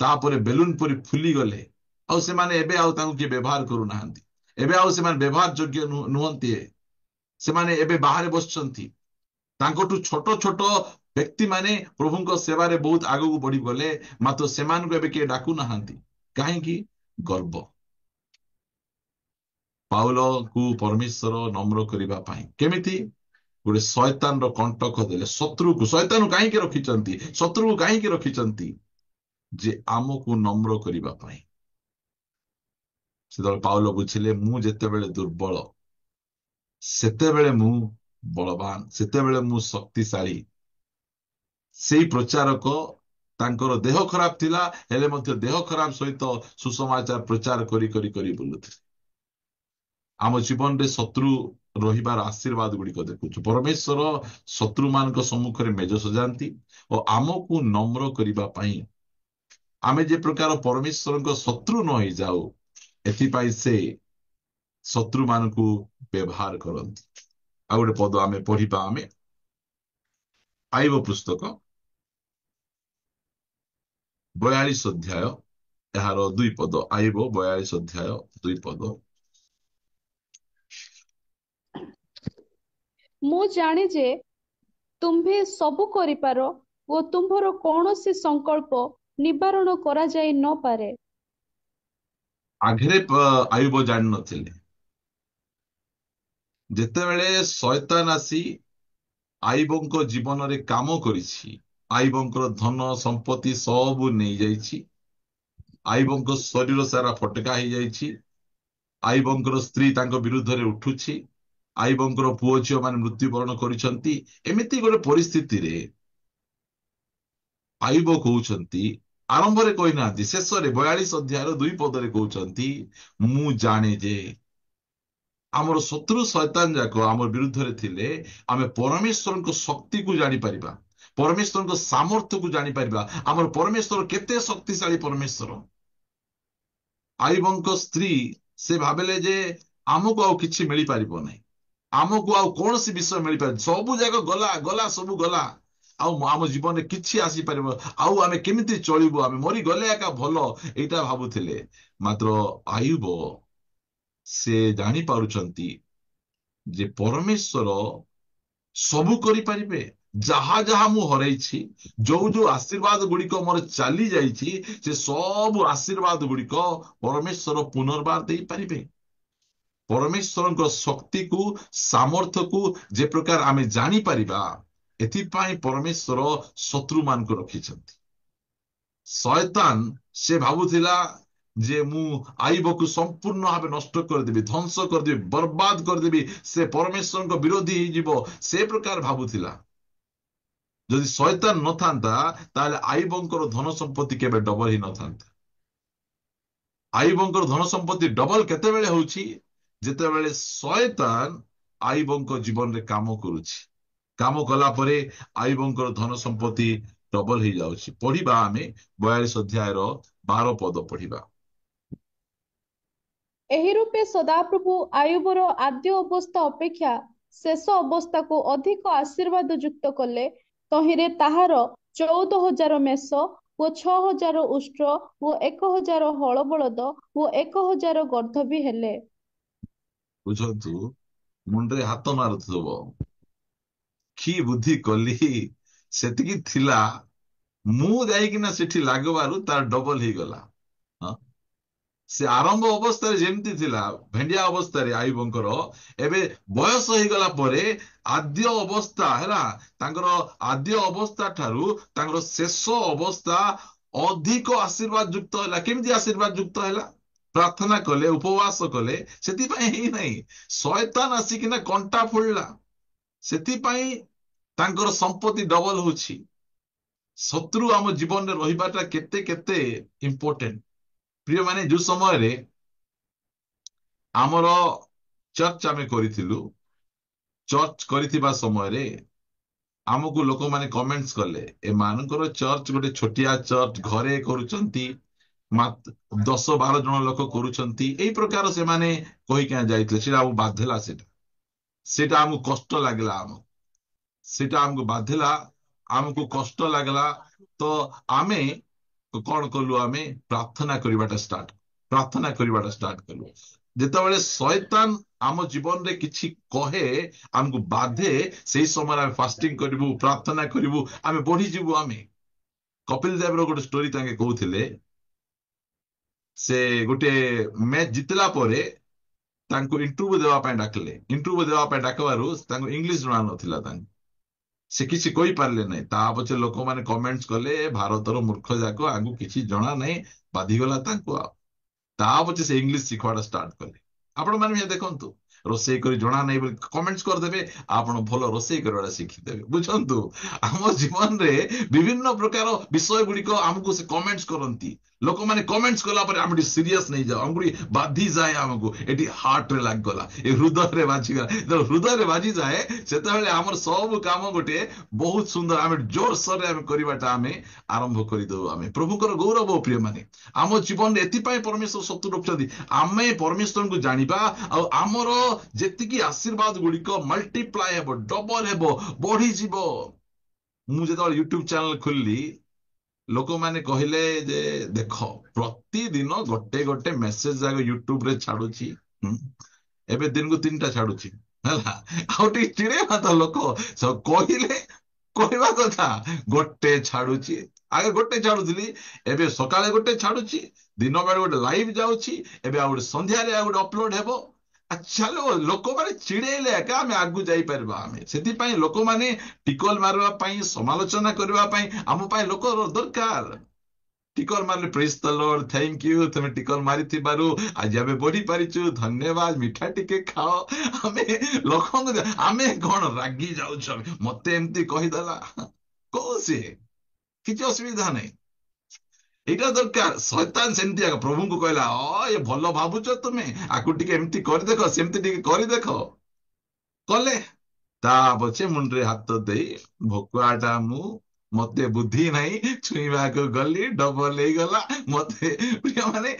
Speaker 1: ତାପରେ ବେଲୁନ ପରି ଫୁଲିଗଲେ, ଆଉ ସେମାନେ ଏବେ ଆଉ ତାଙ୍କୁ କିଏ ବ୍ୟବହାର କରୁନାହାନ୍ତି। ଏବେ ଆଉ ସେମାନେ ବ୍ୟବହାର ଯୋଗ୍ୟ ନୁହନ୍ତି। ସେମାନେ ଏବେ ବାହାରେ ବସିଛନ୍ତି। ତାଙ୍କଠୁ ଛୋଟ ଛୋଟ ବ୍ୟକ୍ତି ମାନେ ପ୍ରଭୁଙ୍କ ସେବାରେ ବହୁତ ଆଗକୁ ବଢିଗଲେ, ମାତ୍ର ସେମାନଙ୍କୁ ଏବେ କିଏ ଡାକୁନାହାନ୍ତି। କାହିଁକି? ଗର୍ବ। ପାଉଲକୁ ପରମେଶ୍ୱର ନମ୍ର କରିବା ପାଇଁ କେମିତି ଗୋଟେ ଶୟତାନର କଣ୍ଟକ ଦେଲେ। ଶୟତାନକୁ କାହିଁକି ରଖିଛନ୍ତି? ଶତ୍ରୁକୁ କାହିଁକି ରଖିଛନ୍ତି? ଯେ ଆମକୁ ନମ୍ର କରିବା ପାଇଁ। ସେତେବେଳେ ପାଉଲ ବୁଝିଲେ, ମୁଁ ଯେତେବେଳେ ଦୁର୍ବଳ, ସେତେବେଳେ ମୁଁ ବଳବାନ, ସେତେବେଳେ ମୁଁ ଶକ୍ତିଶାଳୀ। ସେଇ ପ୍ରଚାରକ, ତାଙ୍କର ଦେହ ଖରାପ ଥିଲା, ହେଲେ ମଧ୍ୟ ଦେହ ଖରାପ ସହିତ ସୁସମାଚାର ପ୍ରଚାର କରି ବୁଲୁଥିଲେ। ଆମ ଜୀବନରେ ଶତ୍ରୁ ରହିବାର ଆଶୀର୍ବାଦ ଗୁଡିକ ଦେଖୁଛୁ। ପରମେଶ୍ୱର ଶତ୍ରୁ ମାନଙ୍କ ସମ୍ମୁଖରେ ମେଜ ସଜାନ୍ତି ଓ ଆମକୁ ନମ୍ର କରିବା ପାଇଁ, ଆମେ ଯେ ପ୍ରକାର ପରମେଶ୍ୱରଙ୍କ ଶତ୍ରୁ ନ ହେଇଯାଉ, ଏଥିପାଇଁ ସେ ଶତ୍ରୁ ମାନଙ୍କୁ ବ୍ୟବହାର କରନ୍ତି। ଆଉ ଗୋଟେ ପଦ ଆମେ ପଢିବା, ଆମେ ଆଇବ ପୁସ୍ତକ 42 ଅଧ୍ୟାୟ, ଏହାର 2 ପଦ। ଆଇବ 42 ଅଧ୍ୟାୟ 2 ପଦ।
Speaker 2: ମୁଁ ଜାଣେ ଯେ ତୁମ୍ଭେ ସବୁ କରିପାର ଓ ତୁମ୍ଭର କୌଣସି ସଂକଳ୍ପ ନିବାରଣ କରାଯାଇ ନ ପାରେ।
Speaker 1: ଆଗରେ ଆୟୁବ ଜାଣିନଥିଲେ। ଯେତେବେଳେ ଶୟତାନ ଆସି ଆଇବଙ୍କ ଜୀବନରେ କାମ କରିଛି, ଆଇବଙ୍କର ଧନ ସମ୍ପତ୍ତି ସବୁ ନେଇଯାଇଛି, ଆଇବଙ୍କ ଶରୀର ସାରା ଫଟକା ହେଇଯାଇଛି, ଆଇବଙ୍କର ସ୍ତ୍ରୀ ତାଙ୍କ ବିରୁଦ୍ଧରେ ଉଠୁଛି, ଆଇବଙ୍କର ପୁଅ ଝିଅ ମାନେ ମୃତ୍ୟୁବରଣ କରିଛନ୍ତି, ଏମିତି ଗୋଟେ ପରିସ୍ଥିତିରେ ଆୟୁବ କହୁଛନ୍ତି, ଆରମ୍ଭରେ କହିନାହାନ୍ତି, ଶେଷରେ 42 ଅଧ୍ୟାୟର 2 ପଦରେ କହୁଛନ୍ତି, ମୁଁ ଜାଣେ ଯେ ଆମର ଶତ୍ରୁ ଶୟତାନ ଯାକ ଆମ ବିରୁଦ୍ଧରେ ଥିଲେ, ଆମେ ପରମେଶ୍ୱରଙ୍କ ଶକ୍ତିକୁ ଜାଣିପାରିବା, ପରମେଶ୍ୱରଙ୍କ ସାମର୍ଥ୍ୟକୁ ଜାଣିପାରିବା। ଆମର ପରମେଶ୍ୱର କେତେ ଶକ୍ତିଶାଳୀ ପରମେଶ୍ୱର। ଆୟୁବଙ୍କ ସ୍ତ୍ରୀ, ସେ ଭାବିଲେ ଯେ ଆମକୁ ଆଉ କିଛି ମିଳିପାରିବ ନାହିଁ, ଆମକୁ ଆଉ କୌଣସି ବିଷୟ ମିଳିପାରିବ, ସବୁ ଯାକ ଗଲା ଗଲା, ସବୁ ଗଲା, ଆଉ ଆମ ଜୀବନରେ କିଛି ଆସିପାରିବ, ଆଉ ଆମେ କେମିତି ଚଳିବୁ, ଆମେ ମରିଗଲେ ଏକା ଭଲ, ଏଇଟା ଭାବୁଥିଲେ। ମାତ୍ର ଆୟୁବ, ସେ ଜାଣିପାରୁଛନ୍ତି ଯେ ପରମେଶ୍ୱର ସବୁ କରିପାରିବେ। ଯାହା ଯାହା ମୁଁ ହରାଇଛି, ଯୋଉ ଯୋଉ ଆଶୀର୍ବାଦ ଗୁଡିକ ମୋର ଚାଲି ଯାଇଛି, ସେ ସବୁ ଆଶୀର୍ବାଦ ଗୁଡିକ ପରମେଶ୍ୱର ପୁନର୍ବାର ଦେଇପାରିବେ। ପରମେଶ୍ୱରଙ୍କ ଶକ୍ତିକୁ, ସାମର୍ଥ୍ୟକୁ ଯେ ପ୍ରକାର ଆମେ ଜାଣିପାରିବା, ଏଥିପାଇଁ ପରମେଶ୍ୱର ଶତ୍ରୁ ମାନଙ୍କୁ ରଖିଛନ୍ତି। ଶୟତାନ, ସେ ଭାବୁଥିଲା ଯେ ମୁଁ ଆଇବକୁ ସମ୍ପୂର୍ଣ୍ଣ ଭାବେ ନଷ୍ଟ କରିଦେବି, ଧ୍ୱଂସ କରିଦେବି, ବର୍ବାଦ କରିଦେବି, ସେ ପରମେଶ୍ୱରଙ୍କ ବିରୋଧୀ ହେଇଯିବ, ସେ ପ୍ରକାର ଭାବୁଥିଲା। ଯଦି ଶୟତାନ ନଥାନ୍ତା, ତାହେଲେ ଆଇବଙ୍କର ଧନ ସମ୍ପତ୍ତି କେବେ ଡବଲ ହେଇନଥାନ୍ତା। ଆଇବଙ୍କର ଧନ ସମ୍ପତ୍ତି ଡବଲ କେତେବେଳେ ହଉଛି? ଯେତେବେଳେ ଶୟତାନ ଆଇବଙ୍କ ଜୀବନରେ କାମ କରୁଛି, କାମ କଲା ପରେ ଆଇବଙ୍କର ଧନ ସମ୍ପତ୍ତି ଡବଲ ହେଇଯାଉଛି। ପଢିବା ଆମେ 42 ଅଧ୍ୟାୟର 12 ପଦ ପଢିବା।
Speaker 2: ଏହି ରୂପେ ସଦାପ୍ରଭୁ ଆୟୁବର ଆଦ୍ୟ ଅବସ୍ଥା ଅପେକ୍ଷା ଶେଷ ଅବସ୍ଥାକୁ ଅଧିକ ଆଶୀର୍ବାଦ ଯୁକ୍ତ କଲେ ତହିଁରେ ତାହାର 14,000 ମେଷ ଓ 6,000 ଉଷ୍ଟ୍ର ଓ 1,000 ହଳ ବଳଦ ଓ 1,000 ଗର୍ଦ୍ଧ ବି ହେଲେ।
Speaker 1: ବୁଝନ୍ତୁ, ମୁଣ୍ଡରେ ହାତ ମାରୁଥିବ, କି ବୁଦ୍ଧି କଲି, ସେତିକି ଥିଲା, ମୁଁ ଯାଇକିନା ସେଠି ଲାଗବାରୁ ତାର ଡବଲ ହେଇଗଲା। ହଁ? ସେ ଆରମ୍ଭ ଅବସ୍ଥାରେ ଯେମିତି ଥିଲା ଭେଣ୍ଡିଆ ଅବସ୍ଥାରେ ଆୟୁବଙ୍କର, ଏବେ ବୟସ ହେଇଗଲା ପରେ ଆଦ୍ୟ ଅବସ୍ଥା ହେଲା, ତାଙ୍କର ଆଦ୍ୟ ଅବସ୍ଥା ଠାରୁ ତାଙ୍କର ଶେଷ ଅବସ୍ଥା ଅଧିକ ଆଶୀର୍ବାଦ ଯୁକ୍ତ ହେଲା। କେମିତି ଆଶୀର୍ବାଦ ଯୁକ୍ତ ହେଲା? ପ୍ରାର୍ଥନା କଲେ, ଉପବାସ କଲେ, ସେଥିପାଇଁ ହିଁ ନାହିଁ, ଶୟତାନ ଆସିକିନା କଣ୍ଟା ଫୋଡିଲା, ସେଥିପାଇଁ ତାଙ୍କର ସମ୍ପତ୍ତି ଡବଲ ହଉଛି। ଶତ୍ରୁ ଆମ ଜୀବନରେ ରହିବାଟା କେତେ କେତେ ଇମ୍ପୋର୍ଟାଣ୍ଟ। ପ୍ରିୟମାନେ, ଯୋଉ ସମୟରେ ଆମର ଚର୍ଚ୍ଚ ଆମେ କରିଥିଲୁ, ଚର୍ଚ୍ଚ କରିଥିବା ସମୟରେ ଆମକୁ ଲୋକମାନେ କମେଣ୍ଟସ୍ କଲେ, ଏମାନଙ୍କର ଚର୍ଚ୍ଚ ଗୋଟେ ଛୋଟିଆ ଚର୍ଚ୍ଚ, ଘରେ କରୁଛନ୍ତି, 10-12 ଜଣ ଲୋକ କରୁଛନ୍ତି, ଏଇ ପ୍ରକାର ସେମାନେ କହିକି ଯାଇଥିଲେ। ସେଟା ଆମକୁ ବାଧିଲା, ସେଟା ଆମକୁ କଷ୍ଟ ଲାଗିଲା, ସେଟା ଆମକୁ ବାଧିଲା, ଆମକୁ କଷ୍ଟ ଲାଗିଲା। ତ ଆମେ କଣ କଲୁ? ଆମେ ପ୍ରାର୍ଥନା କରିବାଟା ଷ୍ଟାର୍ଟ କଲୁ। ଯେତେବେଳେ ଶୟତାନ ଆମ ଜୀବନରେ କିଛି କହେ, ଆମକୁ ବାଧେ, ସେଇ ସମୟରେ ଆମେ ଫାଷ୍ଟିଂ କରିବୁ, ପ୍ରାର୍ଥନା କରିବୁ, ଆମେ ବଢିଯିବୁ। ଆମେ କପିଲ ଦେବର ଗୋଟେ ଷ୍ଟୋରି ତାଙ୍କେ କହୁଥିଲେ, ସେ ଗୋଟେ ମ୍ୟାଚ୍ ଜିତିଲା ପରେ ତାଙ୍କୁ ଇଣ୍ଟରଭ୍ୟୁ ଦେବା ପାଇଁ ଡାକିଲେ। ଇଣ୍ଟରଭ୍ୟୁ ଦେବା ପାଇଁ ଡାକିବାରୁ ତାଙ୍କୁ ଇଂଲିଶ ଜଣା ନଥିଲା, ସେ କିଛି କହିପାରିଲେ ନାହିଁ। ତା ପଛେ ଲୋକମାନେ କମେଣ୍ଟସ୍ କଲେ, ଭାରତର ମୂର୍ଖ ଯାକ, ଆଙ୍କୁ କିଛି ଜଣା ନାହିଁ, ବାଧିଗଲା ତାଙ୍କୁ। ତା ପଛେ ସେ ଇଂଲିଶ ଶିଖବାଟା ଷ୍ଟାର୍ଟ କଲେ। ଆପଣ ମାନେ ଦେଖନ୍ତୁ, ରୋଷେଇ କରି ଜଣା ନାହିଁ ବୋଲି କମେଣ୍ଟସ୍ କରିଦେବେ, ଆପଣ ଭଲ ରୋଷେଇ କରିବାଟା ଶିଖିଦେବେ। ବୁଝନ୍ତୁ, ଆମ ଜୀବନରେ ବିଭିନ୍ନ ପ୍ରକାର ବିଷୟ ଗୁଡିକ ଆମକୁ ସେ କମେଣ୍ଟସ୍ କରନ୍ତି। ଲୋକମାନେ କମେଣ୍ଟସ୍ କଲା ପରେ ଆମେ ଟିକେ ସିରିୟସ୍ ନେଇଯାଉ, ଆମକୁ ଟିକେ ବାଧିଯାଏ, ଆମକୁ ଏଠି ହାର୍ଟରେ ଲାଗିଗଲା, ଏ ହୃଦୟରେ ବାଜିଗଲା। ଯେତେବେଳେ ହୃଦୟରେ ବାଜିଯାଏ, ସେତେବେଳେ ଆମର ସବୁ କାମ ଗୋଟେ ବହୁତ ସୁନ୍ଦର, ଆମେ ଜୋରସୋରରେ ଆମେ କରିବାଟା ଆମେ ଆରମ୍ଭ କରିଦଉ। ଆମେ ପ୍ରଭୁଙ୍କର ଗୌରବ। ପ୍ରିୟମାନେ, ଆମ ଜୀବନରେ ଏଥିପାଇଁ ପରମେଶ୍ୱର ଶତ୍ରୁ ରଖୁଛନ୍ତି, ଆମେ ପରମେଶ୍ୱରଙ୍କୁ ଜାଣିବା, ଆଉ ଆମର ଯେତିକି ଆଶୀର୍ବାଦ ଗୁଡିକ ମଲ୍ଟିପ୍ଲାଏ ହେବ, ଡବଲ ହେବ, ବଢିଯିବ। ମୁଁ ଯେତେବେଳେ ୟୁଟ୍ୟୁବ ଚ୍ୟାନେଲ ଖୋଲିଲି, ଲୋକମାନେ କହିଲେ ଯେ ଦେଖ, ପ୍ରତିଦିନ ଗୋଟେ ଗୋଟେ ମେସେଜ ଯାକ ୟୁଟ୍ୟୁବରେ ଛାଡୁଛି, ଏବେ ଦିନକୁ 3ଟା ଛାଡୁଛି, ହେଲା। ଆଉ ଟିକେ ଚିଡେଇବା ତ ଲୋକ, କହିଲେ କହିବା କଥା, ଗୋଟେ ଛାଡୁଛି। ଆଗେ ଗୋଟେ ଛାଡୁଥିଲି, ଏବେ ସକାଳେ ଗୋଟେ ଛାଡୁଛି, ଦିନ ବେଳେ ଗୋଟେ ଲାଇଭ ଯାଉଛି, ଏବେ ଆଉ ଗୋଟେ ସନ୍ଧ୍ୟାରେ ଆଉ ଗୋଟେ ଅପଲୋଡ ହେବ। ଚାଲ, ଲୋକମାନେ ଚିଡେଇଲେ ଏକା ଆମେ ଆଗକୁ ଯାଇପାରିବା। ଆମେ ସେଥିପାଇଁ ଲୋକମାନେ ଟିକଲ ମାରିବା ପାଇଁ, ସମାଲୋଚନା କରିବା ପାଇଁ ଆମ ପାଇଁ ଲୋକ ଦରକାର। ଟିକଲ ମାରିଲେ ପ୍ରେଜ୍ ଦ ଲର୍ଡ, ଥ୍ୟାଙ୍କ ୟୁ, ତମେ ଟିକଲ ମାରିଥିବାରୁ ଆଜି ଆମେ ବଢି ପାରିଛୁ, ଧନ୍ୟବାଦ, ମିଠା ଟିକେ ଖାଅ। ଆମେ ଲୋକଙ୍କୁ, ଆମେ କଣ ରାଗି ଯାଉଛୁ, ମତେ ଏମିତି କହିଦେଲା, କହୁ ସିଏ, କିଛି ଅସୁବିଧା ନାହିଁ। ଏଇଟା ଦରକାର। ଶୈତାନ ସେମିତି ପ୍ରଭୁଙ୍କୁ କହିଲା, ଏ ଭଲ ଭାବୁଛ ତୁମେ, ଆକୁ ଟିକେ ଏମିତି କରିଦେଖ, ସେମିତି ଟିକେ କରିଦେଖ। କଲେ, ତା ପଛେ ମୁଣ୍ଡରେ ହାତ ଦେଇ, ଭକୁଆଟା ମୁଁ, ମତେ ବୁଦ୍ଧି ନାହିଁ, ଛୁଇଁବାକୁ ଗଲି, ଡବଲ ହେଇଗଲା ମତେ। ପ୍ରିୟମାନେ,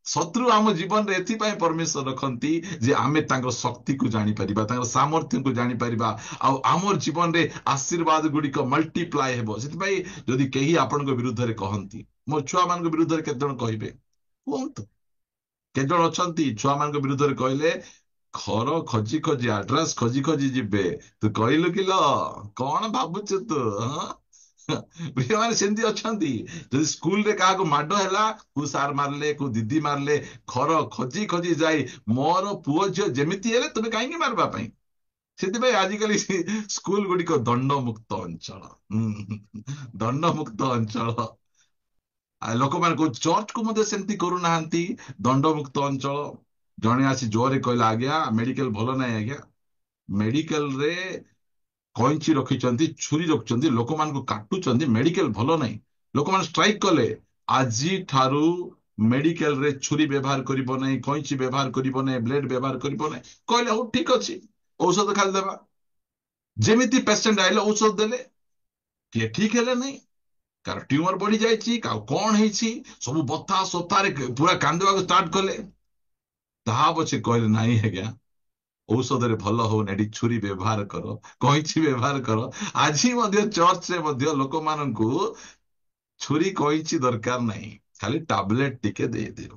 Speaker 1: ଶତ୍ରୁ ଆମ ଜୀବନରେ ଏଥିପାଇଁ ପରମେଶ୍ୱର ରଖନ୍ତି ଯେ ଆମେ ତାଙ୍କର ଶକ୍ତିକୁ ଜାଣିପାରିବା, ତାଙ୍କର ସାମର୍ଥ୍ୟକୁ ଜାଣିପାରିବା, ଆଉ ଆମର ଜୀବନରେ ଆଶୀର୍ବାଦ ଗୁଡିକ ମଲ୍ଟିପ୍ଲାଏ ହେବ। ସେଥିପାଇଁ ଯଦି କେହି ଆପଣଙ୍କ ବିରୁଦ୍ଧରେ କହନ୍ତି, ମୋ ଛୁଆମାନଙ୍କ ବିରୁଦ୍ଧରେ କେତେ ଜଣ କହିବେ କୁହନ୍ତୁ? କେତେ ଜଣ ଅଛନ୍ତି ଛୁଆମାନଙ୍କ ବିରୁଦ୍ଧରେ କହିଲେ ଘର ଖୋଜି ଖୋଜି, ଆଡ୍ରେସ ଖୋଜି ଖୋଜି ଯିବେ, ତୁ କହିଲୁ କିଲ, କଣ ଭାବୁଛୁ ତୁ? ପ୍ରିୟମାନେ, ସେମିତି ଅଛନ୍ତି। ଯଦି ସ୍କୁଲରେ କାହାକୁ ମାଡ ହେଲା, କୋଉ ସାର୍ ମାରିଲେ, କୋଉ ଦିଦି ମାରିଲେ, ଘର ଖୋଜି ଖୋଜି ଯାଇ, ମୋର ପୁଅ ଝିଅ ଯେମିତି ହେଲେ ତୁମେ କାହିଁକି ମାରିବା ପାଇଁ? ସେଥିପାଇଁ ଆଜିକାଲି ସ୍କୁଲ ଗୁଡିକ ଦଣ୍ଡମୁକ୍ତ ଅଞ୍ଚଳ, ଦଣ୍ଡମୁକ୍ତ ଅଞ୍ଚଳ। ଲୋକମାନେ କହୁ, ଚର୍ଚ୍ଚକୁ ମଧ୍ୟ ସେମିତି କରୁନାହାନ୍ତି, ଦଣ୍ଡମୁକ୍ତ ଅଞ୍ଚଳ। ଜଣେ ଆସି ଜୋରରେ କହିଲା, ଆଜ୍ଞା ମେଡିକାଲ ଭଲ ନାହିଁ, ଆଜ୍ଞା ମେଡିକାଲରେ କଇଁଚି ରଖିଛନ୍ତି, ଛୁରୀ ରଖୁଛନ୍ତି, ଲୋକମାନଙ୍କୁ କାଟୁଛନ୍ତି, ମେଡିକାଲ ଭଲ ନାହିଁ। ଲୋକମାନେ ଷ୍ଟ୍ରାଇକ କଲେ, ଆଜି ଠାରୁ ମେଡିକାଲରେ ଛୁରୀ ବ୍ୟବହାର କରିବ ନାହିଁ, କଇଁଚି ବ୍ୟବହାର କରିବ ନାହିଁ, ବ୍ଲେଡ ବ୍ୟବହାର କରିବ ନାହିଁ। କହିଲେ ହଉ ଠିକ ଅଛି, ଔଷଧ ଖାଲି ଦେବା। ଯେମିତି ପେସେଣ୍ଟ ଆଇଲେ ଔଷଧ ଦେଲେ, କିଏ ଠିକ ହେଲେ ନାହିଁ, କାହାର ଟ୍ୟୁମର ବଢି ଯାଇଛି, କାହା କଣ ହେଇଛି, ସବୁ ବଥା ସଥାରେ ପୁରା କାନ୍ଦିବାକୁ ଷ୍ଟାର୍ଟ କଲେ। ତାହା ପଛେ କହିଲେ, ନାହିଁ ଆଜ୍ଞା, ଔଷଧରେ ଭଲ ହଉନି, ଏଠି ଛୁରୀ ବ୍ୟବହାର କର, କଇଁଚି ବ୍ୟବହାର କର। ଆଜି ମଧ୍ୟ ଚର୍ଚ୍ଚରେ ମଧ୍ୟ ଲୋକମାନଙ୍କୁ ଛୁରୀ କଇଁଚି ଦରକାର ନାହିଁ, ଖାଲି ଟାବଲେଟ ଟିକେ ଦେଇଦିଅ।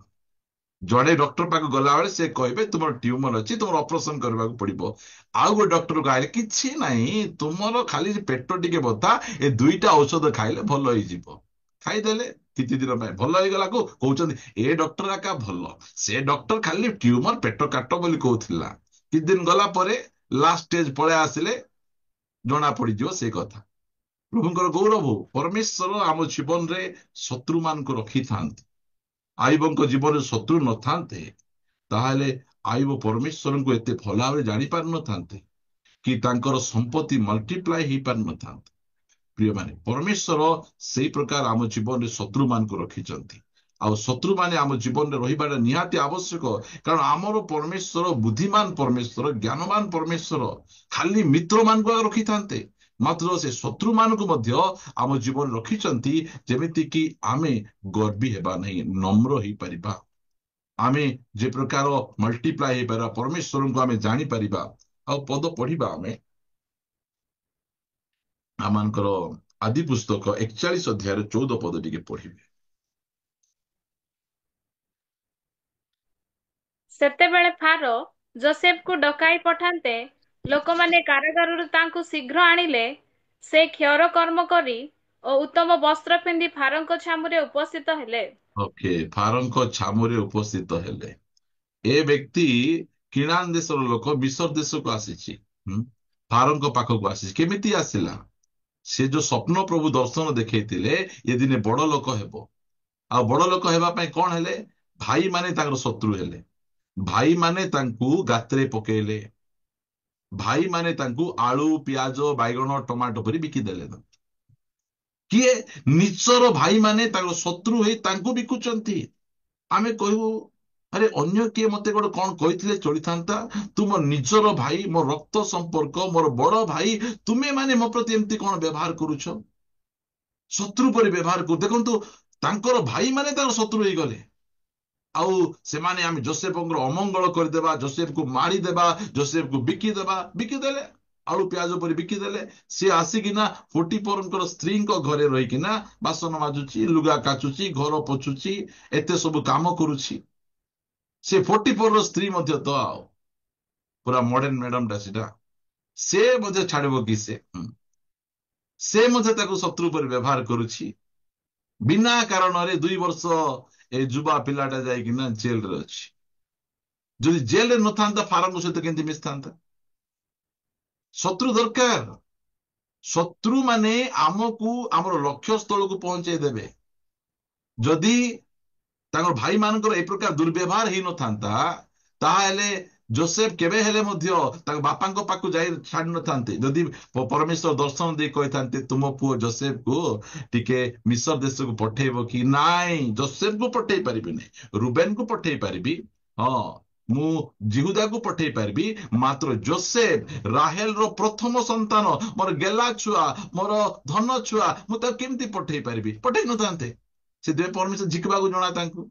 Speaker 1: ଜଣେ ଡକ୍ଟର ପାଖକୁ ଗଲାବେଳେ ସେ କହିବେ ତୁମର ଟ୍ୟୁମର ଅଛି, ତୁମର ଅପରେସନ କରିବାକୁ ପଡିବ। ଆଉ ଗୋଟେ ଡକ୍ଟରକୁ ଆଇଲେ କିଛି ନାହିଁ, ତୁମର ଖାଲି ପେଟ ଟିକେ ବଥା, ଏ ଦୁଇଟା ଔଷଧ ଖାଇଲେ ଭଲ ହେଇଯିବ। ଖାଇଦେଲେ କିଛି ଦିନ ପାଇଁ ଭଲ ହେଇଗଲାକୁ କହୁଛନ୍ତି ଏ ଡକ୍ଟର ଏକା ଭଲ, ସେ ଡକ୍ଟର ଖାଲି ଟ୍ୟୁମର ପେଟ କାଟ ବୋଲି କହୁଥିଲା। କିଛି ଦିନ ଗଲା ପରେ ଲାଷ୍ଟ ଷ୍ଟେଜ ପଳେଇ ଆସିଲେ ଜଣା ପଡିଯିବ ସେ କଥା। ପ୍ରଭୁଙ୍କର ଗୌରବ, ପରମେଶ୍ୱର ଆମ ଜୀବନରେ ଶତ୍ରୁ ମାନଙ୍କୁ ରଖିଥାନ୍ତି। ଆଇବଙ୍କ ଜୀବନରେ ଶତ୍ରୁ ନଥାନ୍ତେ ତାହେଲେ ଆଇବ ପରମେଶ୍ୱରଙ୍କୁ ଏତେ ଭଲ ଭାବରେ ଜାଣିପାରିନଥାନ୍ତେ, କି ତାଙ୍କର ସମ୍ପତ୍ତି ମଲ୍ଟିପ୍ଲାଏ ହେଇପାରିନଥାନ୍ତେ। ପ୍ରିୟମାନେ, ପରମେଶ୍ୱର ସେଇ ପ୍ରକାର ଆମ ଜୀବନରେ ଶତ୍ରୁ ମାନଙ୍କୁ ରଖିଛନ୍ତି। ଆଉ ଶତ୍ରୁମାନେ ଆମ ଜୀବନରେ ରହିବାଟା ନିହାତି ଆବଶ୍ୟକ, କାରଣ ଆମର ପରମେଶ୍ୱର ବୁଦ୍ଧିମାନ ପରମେଶ୍ୱର, ଜ୍ଞାନମାନ ପରମେଶ୍ୱର। ଖାଲି ମିତ୍ର ମାନଙ୍କୁ ରଖିଥାନ୍ତେ, ମାତ୍ର ସେ ଶତ୍ରୁ ମାନଙ୍କୁ ମଧ୍ୟ ଆମ ଜୀବନରେ ରଖିଛନ୍ତି, ଯେମିତିକି ଆମେ ଗର୍ବୀ ହେବା ନାହିଁ, ନମ୍ର ହେଇପାରିବା। ଆମେ ଯେ ପ୍ରକାର ମଲ୍ଟିପ୍ଲାଏ ହେଇପାରିବା, ପରମେଶ୍ୱରଙ୍କୁ ଆମେ ଜାଣିପାରିବା। ଆଉ ପଦ ପଢିବା ଆମେ ଆମମାନଙ୍କର ଆଦି ପୁସ୍ତକ 41 ଅଧ୍ୟାୟରେ 14 ପଦ ଟିକେ ପଢିବେ।
Speaker 3: ସେତେବେଳେ ଫାରୋ ଯୋସେଫକୁ ଡକାଇ ପଠାନ୍ତେ, ଲୋକମାନେ କାରାଗାରରୁ ତାଙ୍କୁ ଶୀଘ୍ର ଆଣିଲେ। ସେ କ୍ଷୟର କର୍ମ କରି ଓ ଉତ୍ତମ ବସ୍ତ୍ର ପିନ୍ଧି ଫାରୋଙ୍କ ଛାମୁରେ ଉପସ୍ଥିତ ହେଲେ।
Speaker 1: ଓକେ, ଫାରୋଙ୍କ ଛାମୁରେ ଉପସ୍ଥିତ ହେଲେ। ଏ ବ୍ୟକ୍ତି କିଣାନ ଦେଶର ଲୋକ, ମିଶର ଦେଶକୁ ଆସିଛି। ଫାରୋଙ୍କ ପାଖକୁ ଆସିଛି। କେମିତି ଆସିଲା? ସେ ଯୋଉ ସ୍ୱପ୍ନ ପ୍ରଭୁ ଦର୍ଶନ ଦେଖେଇଥିଲେ, ଏ ଦିନେ ବଡ ଲୋକ ହେବ। ଆଉ ବଡ ଲୋକ ହେବା ପାଇଁ କଣ ହେଲେ? ଭାଇମାନେ ତାଙ୍କର ଶତ୍ରୁ ହେଲେ। ଭାଇମାନେ ତାଙ୍କୁ ଗାତରେ ପକେଇଲେ। ଭାଇମାନେ ତାଙ୍କୁ ଆଳୁ, ପିଆଜ, ବାଇଗଣ, ଟମାଟୋ କରି ବିକିଦେଲେ। କିଏ? ନିଜର ଭାଇମାନେ ତାଙ୍କର ଶତ୍ରୁ ହେଇ ତାଙ୍କୁ ବିକୁଛନ୍ତି। ଆମେ କହିବୁ, ଆରେ ଅନ୍ୟ କିଏ ମତେ ଗୋଟେ କଣ କହିଥିଲେ ଚଳିଥାନ୍ତା, ତୁମ ନିଜର ଭାଇ, ମୋ ରକ୍ତ ସମ୍ପର୍କ, ମୋର ବଡ ଭାଇ, ତୁମେ ମାନେ ମୋ ପ୍ରତି ଏମିତି କଣ ବ୍ୟବହାର କରୁଛ? ଶତ୍ରୁ ପରି ବ୍ୟବହାର କରୁ। ଦେଖନ୍ତୁ, ତାଙ୍କର ଭାଇମାନେ ତାଙ୍କର ଶତ୍ରୁ ହେଇଗଲେ। ଆଉ ସେମାନେ ଆମେ ଯୋସେଫଙ୍କର ଅମଙ୍ଗଳ କରିଦେବା, ଯୋସେଫକୁ ମାରିଦେବା, ଯୋସେଫକୁ ବିକିଦେଲେ, ଆଳୁ ପିଆଜ ପରି ବିକିଦେଲେ। ସେ ଆସିକିନା ପୋଟିଫରଙ୍କର ସ୍ତ୍ରୀଙ୍କ ଘରେ ରହିକିନା ବାସନ ମାଜୁଛି, ଲୁଗା କାଚୁଛି, ଘର ପୋଛୁଛି, ଏତେ ସବୁ କାମ କରୁଛି। ସେ ପୋଟିଫରର ସ୍ତ୍ରୀ ମଧ୍ୟ ତ ଆଉ ପୁରା ମଡର୍ନ ମ୍ୟାଡାମଟା ସେଟା। ସେ ମଧ୍ୟ ଛାଡିବ କି? ସେ ମଧ୍ୟ ତାକୁ ଶତ୍ରୁ ପରି ବ୍ୟବହାର କରୁଛି। ବିନା କାରଣରେ 2 ବର୍ଷ ଏ ଯୁବା ପିଲାଟା ଯାଇକିନା ଜେଲରେ ଅଛି। ଯଦି ଜେଲରେ ନଥାନ୍ତା, ଫାରୋଙ୍କ ସହିତ କେମିତି ମିଶିଥାନ୍ତା? ଶତ୍ରୁ ଦରକାର। ଶତ୍ରୁ ମାନେ ଆମକୁ ଆମର ଲକ୍ଷ୍ୟ ସ୍ଥଳକୁ ପହଞ୍ଚେଇ ଦେବେ। ଯଦି ତାଙ୍କର ଭାଇମାନଙ୍କର ଏ ପ୍ରକାର ଦୁର୍ବ୍ୟବହାର ହେଇନଥାନ୍ତା, ତାହେଲେ ଯୋସେଫ କେବେ ହେଲେ ମଧ୍ୟ ତାଙ୍କ ବାପାଙ୍କ ପାଖକୁ ଯାଇ ଛାଡି ନଥାନ୍ତେ। ଯଦି ପରମେଶ୍ୱର ଦର୍ଶନ ଦେଇ କହିଥାନ୍ତେ, ତୁମ ପୁଅ ଯୋସେଫକୁ ଟିକେ ମିଶର ଦେଶକୁ ପଠେଇବ କି? ନାଇଁ, ଯୋସେଫକୁ ପଠେଇ ପାରିବିନି, ରୁବେନକୁ ପଠେଇ ପାରିବି, ହଁ, ମୁଁ ଜିହୁଦାକୁ ପଠେଇ ପାରିବି, ମାତ୍ର ଯୋସେଫ ରାହେଲର ପ୍ରଥମ ସନ୍ତାନ, ମୋର ଗେଲା ଛୁଆ, ମୋର ଧନ ଛୁଆ, ମୁଁ ତାକୁ କେମିତି ପଠେଇ ପାରିବି? ପଠେଇ ନଥାନ୍ତେ। ସେଥିପାଇଁ ପରମେଶ୍ୱର ଝିକିବାକୁ ଜଣା ତାଙ୍କୁ।